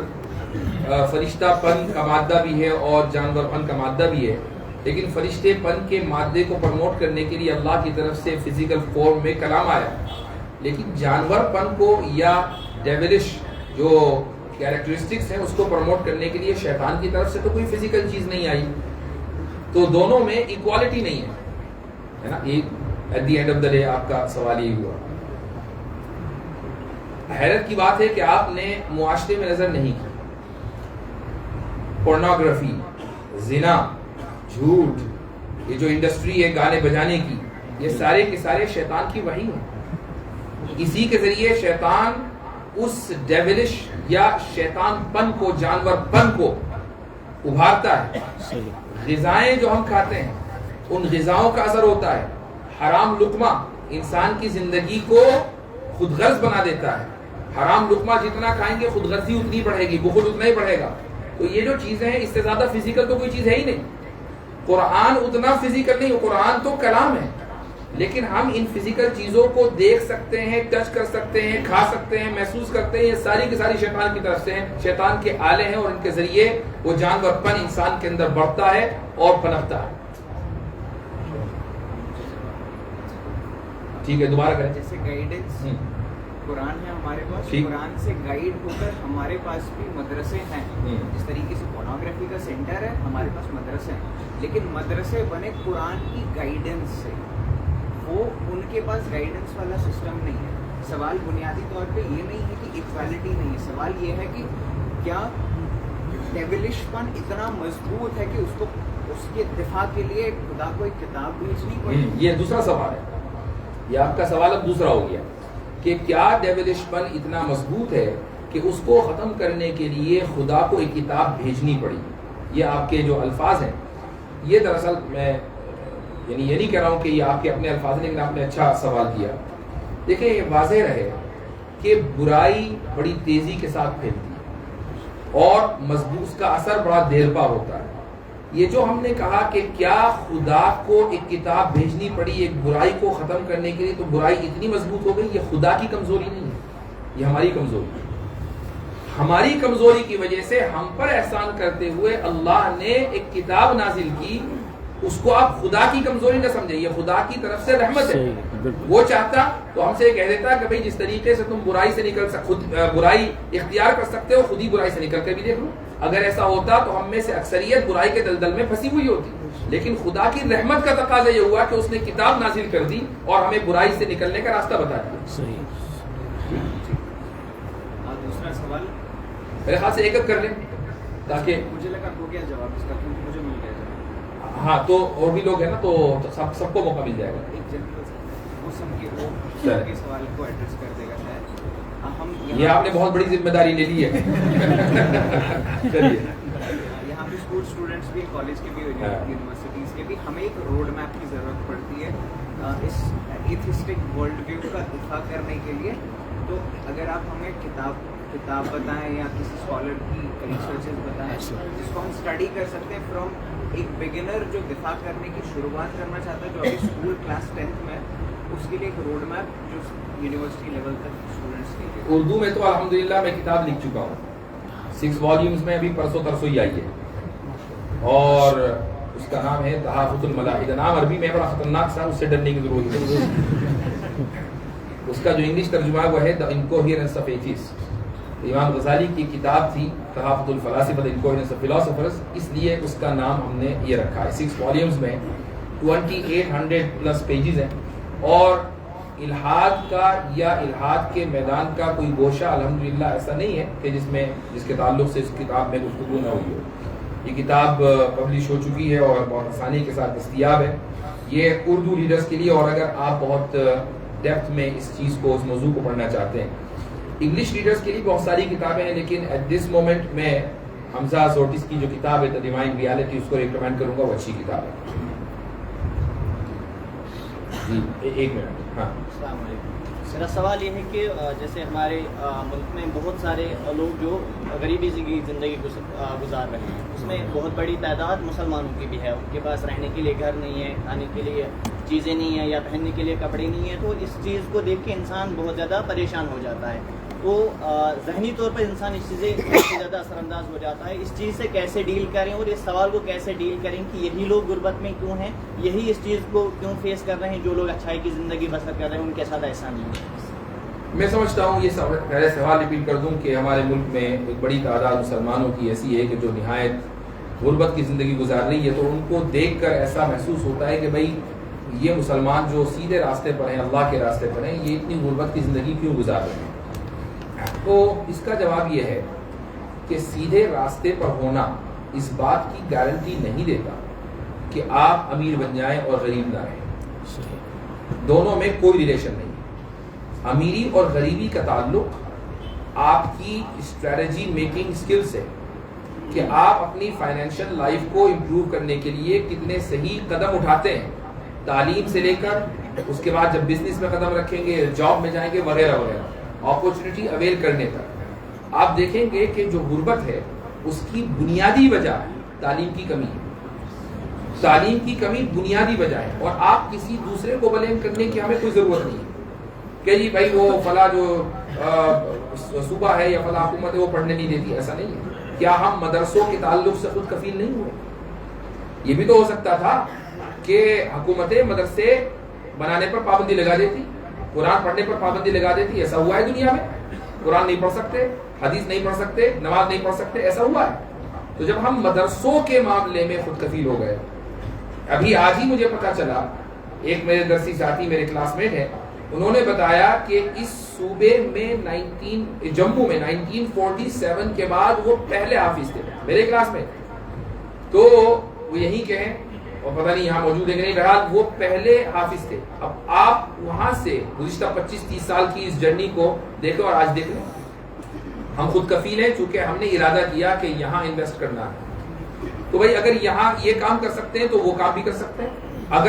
فرشتہ پن کا مادہ بھی ہے اور جانور پن کا مادہ بھی ہے، لیکن فرشتے پن کے مادے کو پروموٹ کرنے کے لیے اللہ کی طرف سے فزیکل فارم میں کلام آیا، لیکن جانور پن کو یا ڈیولش جو کیریکٹرسٹکس ہیں اس کو پروموٹ کرنے کے لیے شیطان کی طرف سے تو کوئی فزیکل چیز نہیں آئی. تو دونوں میں ایکوالٹی نہیں ہے نا. At the end of the day آپ کا سوال یہی ہوا. حیرت کی بات ہے کہ آپ نے معاشرے میں نظر نہیں کی. پورنوگرافی، زنا، جھوٹ، یہ جو انڈسٹری ہے گانے بجانے کی، یہ سارے کے سارے شیطان کی وحی ہیں. اسی کے ذریعے شیطان اس ڈیولش یا شیطان پن کو، جانور پن کو ابھارتا ہے. غذائیں جو ہم کھاتے ہیں ان غذاؤں کا اثر ہوتا ہے. حرام لقمہ انسان کی زندگی کو خود غرض بنا دیتا ہے. حرام لقمہ جتنا کھائیں گے خود غرضی اتنی بڑھے گی، بخل اتنا ہی بڑھے گا. تو یہ جو چیزیں ہیں اس سے زیادہ فزیکل تو کوئی چیز ہے ہی نہیں. قرآن اتنا فزیکل نہیں، قرآن تو کلام ہے، لیکن ہم ان فزیکل چیزوں کو دیکھ سکتے ہیں، ٹچ کر سکتے ہیں، کھا سکتے ہیں، محسوس کرتے ہیں. یہ ساری کی ساری شیطان کی طرف سے ہیں، شیطان کے آلے ہیں، اور ان کے ذریعے وہ جانور پن انسان کے اندر بڑھتا ہے اور پنپتا ہے. ٹھیک ہے، دوبارہ کریں. جیسے گائیڈنس قرآن ہے ہمارے پاس، قرآن سے گائیڈ ہو کر ہمارے پاس بھی مدرسے ہیں. جس طریقے سے پورنوگرافی کا سینٹر ہے، ہمارے پاس مدرسے ہیں، لیکن مدرسے بنے قرآن کی گائیڈنس سے. وہ ان کے پاس گائیڈنس والا سسٹم نہیں ہے. سوال بنیادی طور پہ یہ نہیں ہے کہ ایکوالٹی نہیں ہے، سوال یہ ہے کہ کیا ڈیولش پن اتنا مضبوط ہے کہ اس کو اس کے دفاع کے لیے خدا کو ایک کتاب بھیجنی پڑی. یہ دوسرا سوال ہے. یہ آپ کا سوال اب دوسرا ہو گیا کہ کیا ڈیولش پن اتنا مضبوط ہے کہ اس کو ختم کرنے کے لیے خدا کو ایک کتاب بھیجنی پڑی. یہ آپ کے جو الفاظ ہیں، یہ دراصل میں یعنی یہ نہیں کہہ رہا ہوں کہ یہ آپ کے اپنے الفاظ ہیں، لیکن آپ نے اچھا سوال کیا. دیکھیں، یہ واضح رہے کہ برائی بڑی تیزی کے ساتھ پھیلتی ہے اور مضبوط کا اثر بڑا دیر پا ہوتا ہے. یہ جو ہم نے کہا کہ کیا خدا کو ایک کتاب بھیجنی پڑی ایک برائی کو ختم کرنے کے لیے، تو برائی اتنی مضبوط ہو گئی. یہ خدا کی کمزوری نہیں ہے، یہ ہماری کمزوری ہے. ہماری کمزوری کی وجہ سے ہم پر احسان کرتے ہوئے اللہ نے ایک کتاب نازل کی. اس کو آپ خدا کی کمزوری نہ سمجھیں، یہ خدا کی طرف سے رحمت ہے. وہ چاہتا تو ہم سے کہہ دیتا کہ بھئی جس طریقے سے تم برائی سے نکل برائی اختیار کر سکتے ہو، خود ہی برائی سے نکل کے بھی دیکھ لو. اگر ایسا ہوتا تو ہم میں سے اکثریت برائی کے دلدل میں پھنسی ہوئی ہوتی. لیکن خدا کی رحمت کا تقاضا یہ ہوا کہ اس نے کتاب نازل کر دی اور ہمیں برائی سے نکلنے کا راستہ بتا دیا. دوسرا سوال میرے خیال سے ایک ایک کر لیں تاکہ مجھے لگا ہو گیا جواب اس کا، کیونکہ مجھے مل گیا جواب. ہاں، تو اور بھی لوگ ہیں نا، تو سب کو موقع مل جائے گا. ایک جنرل موسم کے وہ سوال کو ایڈریس کر دے گا شاید. ہم یہ آپ نے بہت بڑی ذمہ داری لے لی ہے. یہاں پہ اسکول اسٹوڈنٹس بھی، کالج کے بھی، یونیورسٹیز کے بھی، ہمیں ایک روڈ میپ کی ضرورت پڑتی ہے اس ایتھسٹک ورلڈ ویو کا دفاع کرنے کے لیے. تو اگر آپ ہمیں کتاب بتائیں یا کسی اسکالر کی ریسرچز بتائیں جس کو ہم اسٹڈی کر سکتے ہیں فرام ایک بگنر جو دفاع کرنے کی شروعات کرنا چاہتا ہے، جو ابھی اسکول کلاس 10th میں، اس کے لیے ایک روڈ میپ جو یونیورسٹی لیول تک اسٹوڈنٹس کے لیے. اردو میں تو الحمدللہ میں کتاب لکھ چکا ہوں 6 والیومز میں، ابھی پرسوں ترسوں ہی آئی ہے، اور اس کا نام ہے تحافظ الملاحدہ. نام عربی میں بڑا خطرناک سا، اس سے ڈرنے کی ضرورت ہے. اس کا جو انگلش ترجمہ ہے وہ ہے دی انکوہیرنس آف ایتھیسٹ. امام غزالی کی کتاب تھی تحافظ الفلاسفہ دی انکوہرنس آف فلاسفرز، اس لیے اس کا نام ہم نے یہ رکھا ہے. 6 والیومز میں 2800 پلس پیجز ہیں، اور الحاد کا یا الحاد کے میدان کا کوئی گوشہ الحمدللہ ایسا نہیں ہے کہ جس کے تعلق سے اس کتاب میں گفتگو نہ ہوئی ہو. یہ کتاب پبلش ہو چکی ہے اور بہت آسانی کے ساتھ دستیاب ہے. یہ اردو ریڈرز کے لیے، اور اگر آپ بہت ڈیپتھ میں اس چیز کو، اس موضوع کو پڑھنا چاہتے ہیں. انگلش ریڈرز کے لیے بہت ساری کتابیں ہیں، لیکن ایٹ دس مومنٹ میں حمزہ سورٹس کی جو کتاب ہے دی ڈیوائن ریالٹی، اس کو ریکمینڈ کروں گا، وہ اچھی کتاب ہے. جی ایک منٹ. ہاں السلام علیکم. میرا سوال یہ ہے کہ جیسے ہمارے ملک میں بہت سارے لوگ جو غریبی کی زندگی گزار رہے ہیں، اس میں بہت بڑی تعداد مسلمانوں کی بھی ہے. ان کے پاس رہنے کے لیے گھر نہیں ہے، کھانے کے لیے چیزیں نہیں ہیں، یا پہننے کے لیے کپڑے نہیں ہیں. تو اس چیز کو دیکھ کے انسان بہت زیادہ پریشان ہو جاتا ہے. تو ذہنی طور پر انسان اس چیزیں بہت زیادہ اثر انداز ہو جاتا ہے. اس چیز سے کیسے ڈیل کریں، اور اس سوال کو کیسے ڈیل کریں کہ یہی لوگ غربت میں کیوں ہیں، یہی اس چیز کو کیوں فیس کر رہے ہیں جو لوگ اچھائی کی زندگی بسر کر رہے ہیں، ان کے ساتھ ایسا نہیں ہے. میں سمجھتا ہوں یہ پہلے سوال ریپیٹ کر دوں کہ ہمارے ملک میں ایک بڑی تعداد مسلمانوں کی ایسی ہے کہ جو نہایت غربت کی زندگی گزار رہی ہے. تو ان کو دیکھ کر ایسا محسوس ہوتا ہے کہ بھائی یہ مسلمان جو سیدھے راستے پر ہیں، اللہ کے راستے پر ہیں، یہ اتنی غربت کی زندگی کیوں گزار رہے ہیں. تو اس کا جواب یہ ہے کہ سیدھے راستے پر ہونا اس بات کی گارنٹی نہیں دیتا کہ آپ امیر بن جائیں اور غریب نہ رہیں. دونوں میں کوئی ریلیشن نہیں. امیری اور غریبی کا تعلق آپ کی اسٹریٹجی میکنگ سکل سے، کہ آپ اپنی فائنینشیل لائف کو امپروو کرنے کے لیے کتنے صحیح قدم اٹھاتے ہیں، تعلیم سے لے کر اس کے بعد جب بزنس میں قدم رکھیں گے، جاب میں جائیں گے، وغیرہ وغیرہ، اپورچونٹی اویل کرنے تک. آپ دیکھیں گے کہ جو غربت ہے اس کی بنیادی وجہ تعلیم کی کمی ہے. تعلیم کی کمی بنیادی وجہ ہے، اور آپ کسی دوسرے کو بلیم کرنے کی ہمیں کوئی ضرورت نہیں ہے کہ جی بھائی وہ فلاں جو صوبہ ہے یا فلاں حکومت ہے وہ پڑھنے نہیں دیتی. ایسا نہیں ہے. کیا ہم مدرسوں کے تعلق سے خود کفیل نہیں ہوئے؟ یہ بھی تو ہو سکتا تھا کہ حکومتیں مدرسے بنانے پر پابندی لگا دیتی، قرآن پڑھنے پر پابندی لگا دیتی. ایسا ہوا ہے دنیا میں؟ قرآن نہیں پڑھ سکتے، حدیث نہیں پڑھ سکتے، نماز نہیں پڑھ سکتے، ایسا ہوا ہے. تو جب ہم مدرسوں کے معاملے میں خود کفیل ہو گئے، ابھی آج ہی مجھے پتا چلا، ایک میرے درسی ساتھی میرے کلاس میٹ ہیں، انہوں نے بتایا کہ اس صوبے میں جموں میں 1947 کے بعد وہ پہلے حافظ تھے میرے کلاس میں. تو وہ یہی کہیں، اور پتہ نہیں یہاں موجود ہے کہ نہیں، بہرحال وہ پہلے حافظ تھے. اب آپ وہاں سے گزشتہ 25-30 سال کی اس جرنی کو دیکھو اور آج دیکھ لیں. ہم خود کفیل ہیں چونکہ ہم نے ارادہ کیا کہ یہاں انویسٹ کرنا ہے. تو بھائی اگر یہاں یہ کام کر سکتے ہیں تو وہ کام بھی کر سکتے ہیں.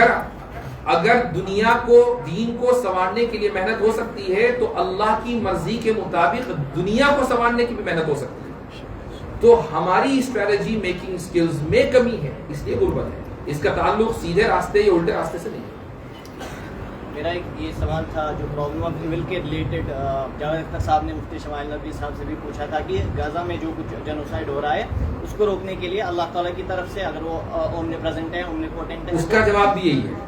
اگر دنیا کو، دین کو سنوارنے کے لیے محنت ہو سکتی ہے تو اللہ کی مرضی کے مطابق دنیا کو سنوارنے کی بھی محنت ہو سکتی ہے. تو ہماری اسٹریٹجی میکنگ سکلز میں کمی ہے، اس لیے غربت ہے. اس کا تعلق سیدھے راستے یا الٹے راستے سے نہیں. میرا ایک یہ سوال تھا جو پرابلم آف ایول کے ریلیٹڈ جاوید اختر صاحب نے مفتی شمائل نبوی صاحب سے بھی پوچھا تھا کہ غزہ میں جو کچھ جنوسائیڈ ہو رہا ہے اس کو روکنے کے لیے اللہ تعالیٰ کی طرف سے اگر وہ اومنی پریزنٹ ہے، اومنی پوٹنٹ ہے، اس کا جواب بھی یہی ہے.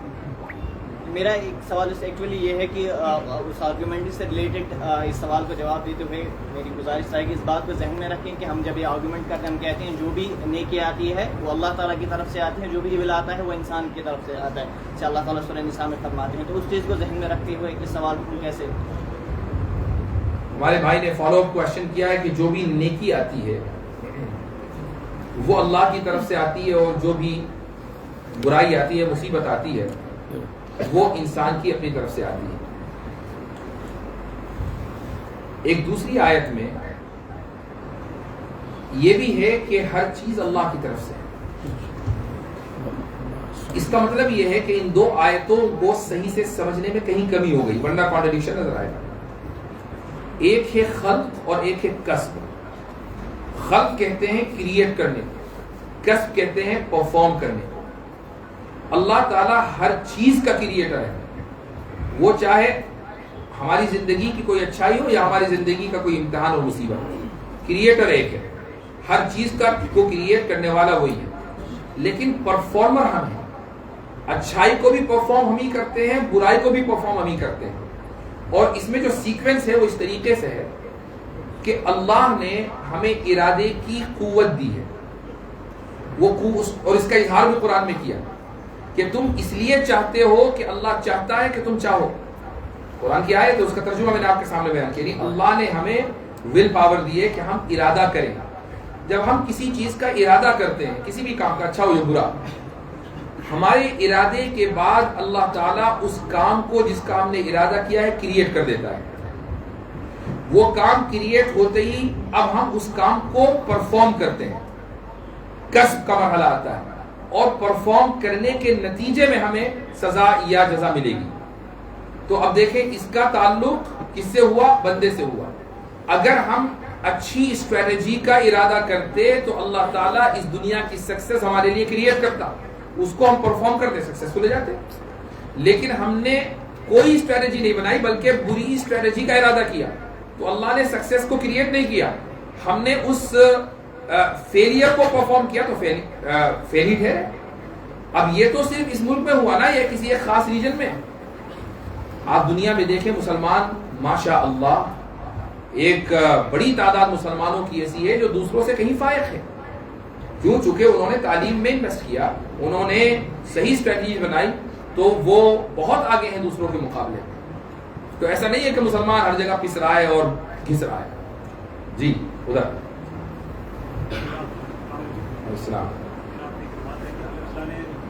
میرا ایک سوال ایکچولی یہ ہے کہ اس آرگیومنٹ سے ریلیٹڈ اس سوال کو جواب دیتے ہوئے میری گزارش ہے کہ اس بات کو ذہن میں رکھیں کہ ہم جب یہ آرگیومنٹ کرتے ہیں، ہم کہتے ہیں جو بھی نیکی آتی ہے وہ اللہ تعالیٰ کی طرف سے آتی ہے، جو بھی ایول آتا ہے وہ انسان کی طرف سے آتا ہے، جیسے اللہ تعالیٰ سورہ نساء میں فرماتے ہیں. تو اس چیز کو ذہن میں رکھتے ہوئے اس سوال کو کیسے؟ ہمارے بھائی نے فالو اپ کوشچن کیا ہے کہ جو بھی نیکی آتی ہے وہ اللہ کی طرف سے آتی ہے، اور جو بھی برائی آتی ہے، مصیبت آتی ہے، وہ انسان کی اپنی طرف سے آتی ہے. ایک دوسری آیت میں یہ بھی ہے کہ ہر چیز اللہ کی طرف سے ہے. اس کا مطلب یہ ہے کہ ان دو آیتوں کو صحیح سے سمجھنے میں کہیں کمی ہو گئی، ورنہ کانٹرڈکشن نظر آئے گا. ایک ہے خلق اور ایک ہے کسب. خلق کہتے ہیں کریٹ کرنے کو، کسب کہتے ہیں پرفارم کرنے کو. اللہ تعالیٰ ہر چیز کا کریٹر ہے، وہ چاہے ہماری زندگی کی کوئی اچھائی ہو یا ہماری زندگی کا کوئی امتحان اور مصیبت. کریٹر ایک ہے، ہر چیز کا کو کریٹ کرنے والا وہی ہے. لیکن پرفارمر ہم ہیں. اچھائی کو بھی پرفارم ہم ہی کرتے ہیں، برائی کو بھی پرفارم ہم ہی کرتے ہیں. اور اس میں جو سیکوینس ہے وہ اس طریقے سے ہے کہ اللہ نے ہمیں ارادے کی قوت دی ہے، اور اس کا اظہار بھی قرآن میں کیا کہ تم اس لیے چاہتے ہو کہ اللہ چاہتا ہے کہ تم چاہو. قرآن کی آیت ہے، اس کا ترجمہ میں نے آپ کے سامنے بیان کیا. یعنی اللہ نے ہمیں ول پاور دی ہے کہ ہم ارادہ کریں. جب ہم کسی چیز کا ارادہ کرتے ہیں، کسی بھی کام کا، اچھا ہو یا برا، ہمارے ارادے کے بعد اللہ تعالیٰ اس کام کو جس کا ہم نے ارادہ کیا ہے کریٹ کر دیتا ہے. وہ کام کریٹ ہوتے ہی اب ہم اس کام کو پرفارم کرتے ہیں، کسب کا مرحلہ آتا ہے، اور پرفارم کرنے کے نتیجے میں ہمیں سزا یا جزا ملے گی. تو اب دیکھیں اس کا تعلق کس سے ہوا؟ بندے سے ہوا. اگر ہم اچھی اسٹریٹجی کا ارادہ کرتے تو اللہ تعالیٰ اس دنیا کی سکسیس ہمارے لیے کریٹ کرتا، اس کو ہم پرفارم کرتے، سکسیسفل ہو جاتے. لیکن ہم نے کوئی اسٹریٹجی نہیں بنائی بلکہ بری اسٹریٹجی کا ارادہ کیا، تو اللہ نے سکسیس کو کریٹ نہیں کیا، ہم نے اس فیلئر کو پرفارم کیا تو فیل ہی ہے. اب یہ تو صرف اس ملک میں ہوا نا، یا کسی ایک خاص ریجن میں. آپ دنیا میں دیکھیں مسلمان ماشاء اللہ ایک بڑی تعداد مسلمانوں کی ایسی ہے جو دوسروں سے کہیں فائق ہے. کیوں؟ چونکہ انہوں نے تعلیم میں انویسٹ کیا، انہوں نے صحیح اسٹریٹجی بنائی، تو وہ بہت آگے ہیں دوسروں کے مقابلے. تو ایسا نہیں ہے کہ مسلمان ہر جگہ پس رہا ہے اور گھس رہا ہے. جی ادھر السلام.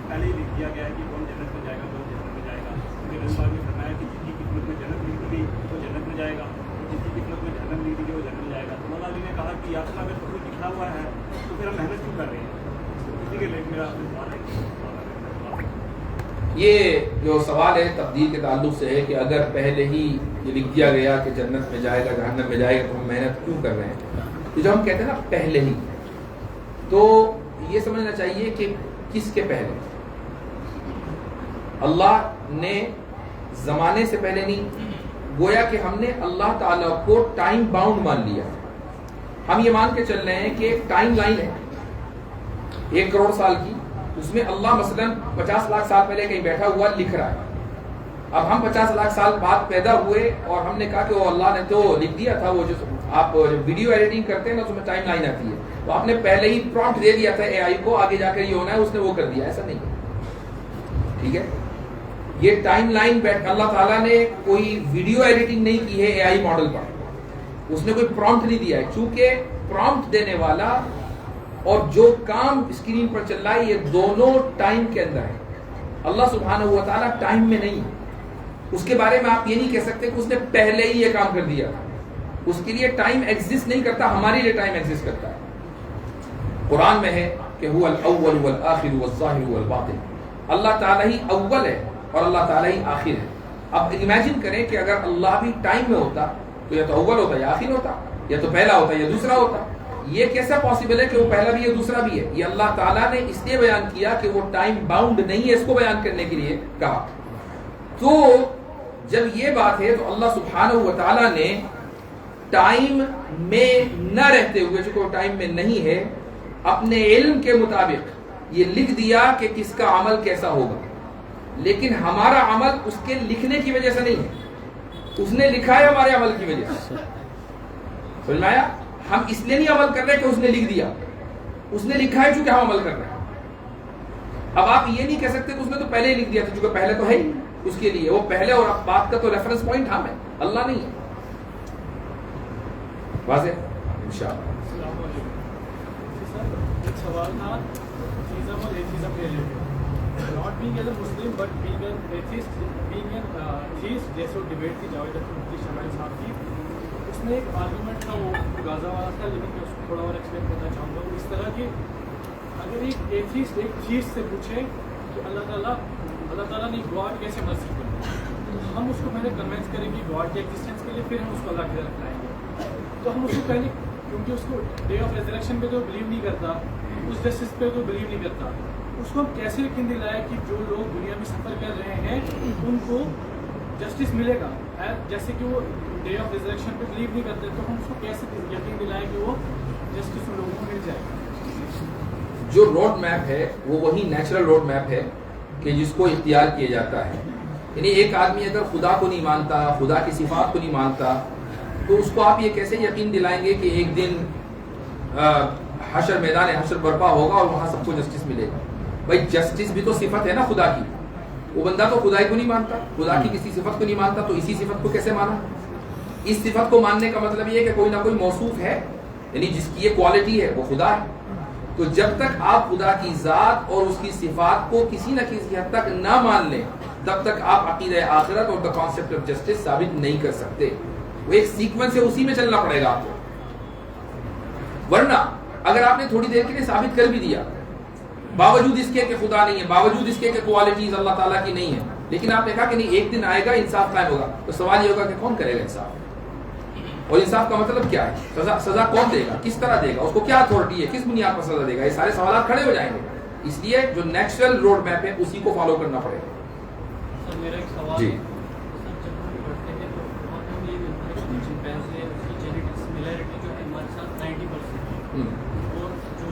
پہلے ہی لکھ دیا گیا ہے کہ کون جنت میں جائے گا، کون جنت میں جائے گا. پھر اللہ نے فرمایا کہ جس کی قسمت میں جنت لکھ دی وہ جنت میں جائے گا، جس کی قسمت میں جہنم لکھ دی وہ جنت میں جائے گا. تو اللہ علی نے کہا کہ یا اللہ اگر سب کچھ لکھا ہوا ہے تو پھر ہم محنت کیوں کر رہے ہیں؟ اسی کے لیے میرا سوال ہے. یہ جو سوال ہے تقدیر کے تعلق سے ہے کہ اگر پہلے ہی یہ لکھ دیا گیا کہ جنت میں جائے گا جہنم میں جائے گا تو ہم محنت کیوں کر رہے ہیں. تو جب ہم کہتے ہیں نا پہلے ہی، تو یہ سمجھنا چاہیے کہ کس کے پہلے. اللہ نے زمانے سے پہلے نہیں، گویا کہ ہم نے اللہ تعالیٰ کو ٹائم باؤنڈ مان لیا. ہم یہ مان کے چل رہے ہیں کہ ایک ٹائم لائن ہے 1 کروڑ سال کی، اس میں اللہ مثلا 50 لاکھ سال پہلے کہیں بیٹھا ہوا لکھ رہا ہے. اب ہم 50 لاکھ سال بعد پیدا ہوئے اور ہم نے کہا کہ وہ اللہ نے تو لکھ دیا تھا. وہ جو آپ ویڈیو ایڈیٹنگ کرتے ہیں نا اس میں ٹائم لائن آتی ہے، تو آپ نے پہلے ہی پرومپٹ دے دیا تھا اے آئی کو، آگے جا کر یہ ہونا ہے، اس نے وہ کر دیا. ایسا نہیں ہے، ٹھیک ہے. یہ ٹائم لائن اللہ تعالیٰ نے کوئی ویڈیو ایڈیٹنگ نہیں کی ہے اے آئی ماڈل پر، اس نے کوئی پرومپٹ نہیں دیا ہے. چونکہ پرومپٹ دینے والا اور جو کام اسکرین پر چل رہا ہے یہ دونوں ٹائم کے اندر ہے. اللہ سبحانہ و تعالیٰ ٹائم میں نہیں، اس کے بارے میں آپ یہ نہیں کہہ سکتے کہ اس نے پہلے ہی یہ کام کر دیا. اس کے لیے ٹائم ایگزسٹ نہیں کرتا، ہمارے لیے ٹائم ایگزسٹ کرتا ہے. قرآن میں ہے کہ هو الاول والآخر والظاہر والباطن. اللہ تعالیٰ ہی اول ہے اور اللہ تعالیٰ ہی آخر ہے. اب امیجن کریں کہ اگر اللہ بھی ٹائم میں ہوتا تو یا تو اول ہوتا یا آخر ہوتا، یا تو پہلا ہوتا یا دوسرا ہوتا. یہ کیسا پاسبل ہے کہ وہ پہلا بھی ہے دوسرا بھی ہے؟ یہ اللہ تعالیٰ نے اس لیے بیان کیا کہ وہ ٹائم باؤنڈ نہیں ہے، اس کو بیان کرنے کے لیے کہا. تو جب یہ بات ہے تو اللہ سبحانہ و تعالیٰ نے ٹائم میں نہ رہتے ہوئے، جو کوئی ٹائم میں نہیں ہے، اپنے علم کے مطابق یہ لکھ دیا کہ کس کا عمل کیسا ہوگا. لیکن ہمارا عمل اس کے لکھنے کی وجہ سے نہیں ہے، اس نے لکھا ہے ہمارے عمل کی وجہ سے. سمجھ میں آیا؟ ہم اس لیے نہیں عمل کر رہے کہ اس نے لکھ دیا، اس نے لکھا ہے چونکہ ہم عمل کر رہے ہیں. اب آپ یہ نہیں کہہ سکتے کہ اس نے تو پہلے ہی لکھ دیا تھا، چونکہ پہلے تو ہے ہی اس کے لیے. وہ پہلے اور بات کا تو ریفرنس پوائنٹ ہم ہے، اللہ نہیں ہے. واضح انشاءاللہ. ایک سوال تھا ایتھیزم اور ایتھیزم کے related. Not being as a Muslim but being an atheist, being an atheist, جیسے ڈیبیٹ تھی جاوید اختر شمائل صاحب کی، اس میں ایک آرگومنٹ تھا وہ غازہ والا تھا، لیکن میں اس کو تھوڑا اور ایکسپلین کرنا چاہوں گا. اس طرح کہ اگر ایک ایتھیسٹ ایک چیز سے پوچھے کہ اللہ تعالیٰ نے گاڈ کیسے مرضی کیا، ہم اس کو پہلے کنوینس کریں گے گاڈ کے ایگزسٹنس کے لیے، پھر ہم اس کو اللہ کی طرف لائیں گے. تو ہم اس کو پہلے، کیونکہ اس کو ڈے آف ریزریکشن پہ تو بلیو نہیں کرتا، اس جسٹس پہ تو بلیو نہیں کرتا، اس کو ہم کیسے یقین دلائیں کہ جو لوگ دنیا میں سفر کر رہے ہیں ان کو جسٹس ملے گا. جیسے کہ وہ ڈے آف ریزریکشن پہ بلیو نہیں کرتے، تو ہم اس کو کیسے یقین دلائیں کہ وہ جسٹس ان لوگوں کو مل جائے گا. جو روڈ میپ ہے وہ وہی نیچرل روڈ میپ ہے کہ جس کو اختیار کیا جاتا ہے. یعنی ایک آدمی اگر خدا کو نہیں مانتا، خدا کی صفات کو نہیں مانتا، تو اس کو آپ یہ کیسے یقین دلائیں گے کہ ایک دن حشر میدان حشر برپا ہوگا اور وہاں سب کو جسٹس ملے گا؟ بھائی جسٹس بھی تو صفت ہے نا خدا کی. وہ بندہ تو خدائی کو نہیں مانتا, خدا کی کسی صفت کو نہیں مانتا, تو اسی صفت کو کیسے مانا؟ اس صفت کو ماننے کا مطلب یہ ہے کہ کوئی نہ کوئی موصوف ہے, یعنی جس کی یہ کوالٹی ہے وہ خدا ہے. تو جب تک آپ خدا کی ذات اور اس کی صفات کو کسی نہ کسی حد تک نہ مان لیں, تب تک آپ عقیدہ آخرت اور دا کانسیپٹ آف جسٹس ثابت نہیں کر سکتے. وہ ایک سیکوینس ہے, اسی میں چلنا پڑے گا آپ کو. ورنہ اگر آپ نے تھوڑی دیر کے لیے ثابت کر بھی دیا, باوجود اس کے کہ خدا نہیں ہے, باوجود اس کے کہ کوالٹیز اللہ تعالیٰ کی نہیں ہے, لیکن آپ نے کہا کہ نہیں ایک دن آئے گا انصاف قائم ہوگا, تو سوال یہ ہوگا کہ کون کرے گا انصاف؟ اور انصاف کا مطلب کیا ہے؟ سزا کون دے گا, کس طرح دے گا, اس کو کیا اتھارٹی ہے, کس بنیاد پر سزا دے گا؟ یہ سارے سوالات کھڑے ہو جائیں گے. اس لیے جو نیچرل روڈ میپ ہے اسی کو فالو کرنا پڑے گا. سر میرا ایک سوال جی. جب ہم پڑھتے ہیں تو وہاں پہ ہم یہ ملتا ہے کہ چمپینزی اس کی جینیٹک سملیرٹی جو ہے ہمارے ساتھ 90% ہے, اور جو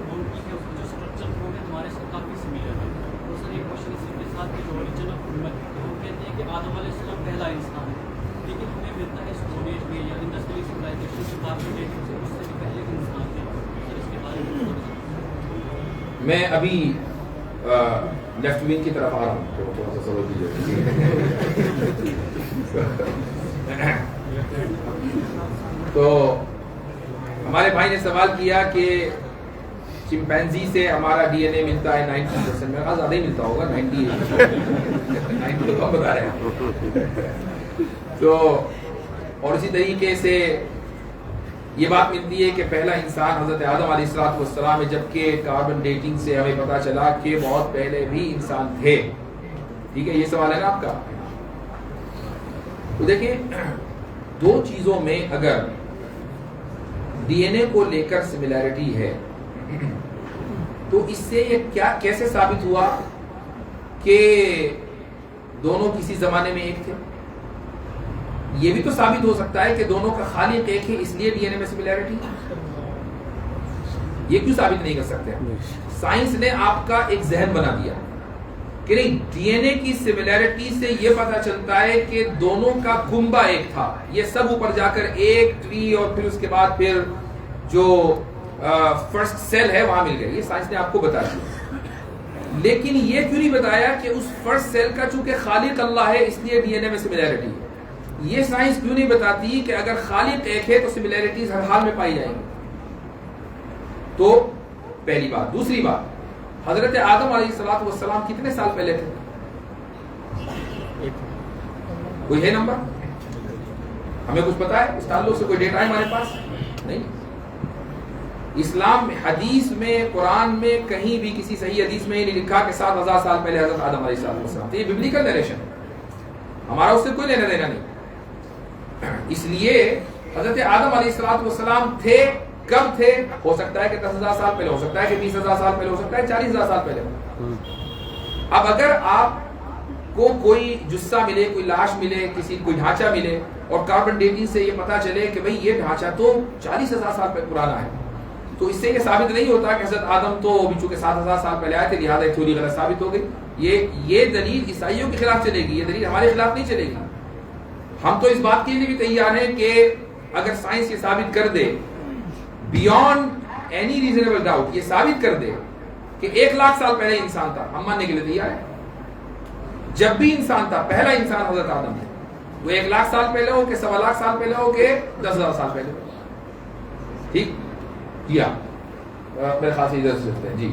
مونکی ہے اس کا جو اسٹرکچر وہ ہے ہمارے ساتھ کافی سملر ہے. اور سر ایک کوشچن اسی کے ساتھ کہ جو اوریجن آف ہیومن ہے, وہ کہتے ہیں کہ آدم علیہ السلام پہلا انسان ہے, لیکن ہمیں ملتا ہے اسٹون ایج میں یا انڈسٹریل سویلائزیشن سے کافی ڈیٹنگ سے اس سے بھی پہلے کے انسان تھے. سر اس کے بارے میں میں ابھی لیفٹ ونگ کی طرف آ رہا ہوں, تو تھوڑا سا سمجھ لیجیے. تو ہمارے بھائی نے سوال کیا کہ چمپینزی سے ہمارا ڈی این اے ملتا ہے 90%, میرے خیال زیادہ ہی ملتا ہوگا, 90 تو کم بتا رہے ہیں. تو اور اسی طریقے سے یہ بات ملتی ہے کہ پہلا انسان حضرت آدم علیہ السلام ہے, جبکہ کاربن ڈیٹنگ سے ہمیں پتا چلا کہ بہت پہلے بھی انسان تھے. ٹھیک ہے, یہ سوال ہے نا آپ کا. تو دیکھیں, دو چیزوں میں اگر ڈی این اے کو لے کر سملیرٹی ہے تو اس سے یہ کیا کیسے ثابت ہوا کہ دونوں کسی زمانے میں ایک تھے؟ یہ بھی تو ثابت ہو سکتا ہے کہ دونوں کا خالق ایک ہے, اس لیے ڈی این اے میں سملیرٹی. یہ کیوں ثابت نہیں کر سکتے؟ سائنس نے آپ کا ایک ذہن بنا دیا کہ نہیں, ڈی این اے کی سملیرٹی سے یہ پتا چلتا ہے کہ دونوں کا کنبہ ایک تھا. یہ سب اوپر جا کر ایک ٹری اور پھر اس کے بعد پھر جو فرسٹ سیل ہے وہاں مل گئے. یہ سائنس نے آپ کو بتا دیا. لیکن یہ کیوں نہیں بتایا کہ اس فرسٹ سیل کا چونکہ خالق اللہ ہے اس لیے ڈی این اے میں سملیرٹی ہے؟ یہ سائنس کیوں نہیں بتاتی کہ اگر خالق ایک ہے تو سملیرٹیز ہر حال میں پائی جائیں گی؟ تو پہلی بات. دوسری بات, حضرت آدم علیہ السلام کتنے سال پہلے تھے؟ کوئی ہے نمبر؟ ہمیں کچھ پتا ہے اس تعلق سے؟ کوئی ڈیٹا ہے ہمارے پاس؟ نہیں. اسلام حدیث میں, قرآن میں کہیں بھی کسی صحیح حدیث میں نہیں لکھا کہ 7000 سال پہلے حضرت آدم علیہ السلام تھے. یہ ببلیکل نریشن ہے, ہمارا اس سے کوئی لینا دینا نہیں. اس لیے حضرت آدم علیہ السلام تھے, کب تھے؟ ہو سکتا ہے کہ 10,000 سال پہلے, ہو سکتا ہے کہ 20,000 سال پہلے, ہو سکتا ہے 40,000 سال پہلے. اب اگر آپ کو کوئی جثہ ملے, کوئی لاش ملے, کوئی ڈھانچہ ملے, اور کاربن ڈیٹنگ سے یہ پتا چلے کہ بھئی یہ ڈھانچہ تو 40,000 سال پہلے پرانا ہے, تو اس سے یہ ثابت نہیں ہوتا کہ حضرت آدم تو بھی چونکہ 7,000 سال پہلے آئے تھے لہٰذا ایک تھوڑی غلط ثابت ہو گئی. یہ دلیل عیسائیوں کے خلاف چلے گی, یہ دلیل ہمارے خلاف نہیں چلے گی. ہم تو اس بات کے لیے بھی تیار ہیں کہ اگر سائنس یہ ثابت کر دے بیونڈ اینی ریزنیبل ڈاؤٹ, یہ ثابت کر دے کہ 1,00,000 سال پہلے انسان تھا, ہم ماننے کے لیے تیار ہیں. جب بھی انسان تھا, پہلا انسان حضرت آدم ہے, وہ 1,00,000 سال پہلے ہو کہ 1,25,000 سال پہلے ہو کہ 10,000 سال پہلے ہو. ٹھیک کیا میرے خاص ادھر سے سکتے ہیں. جی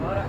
12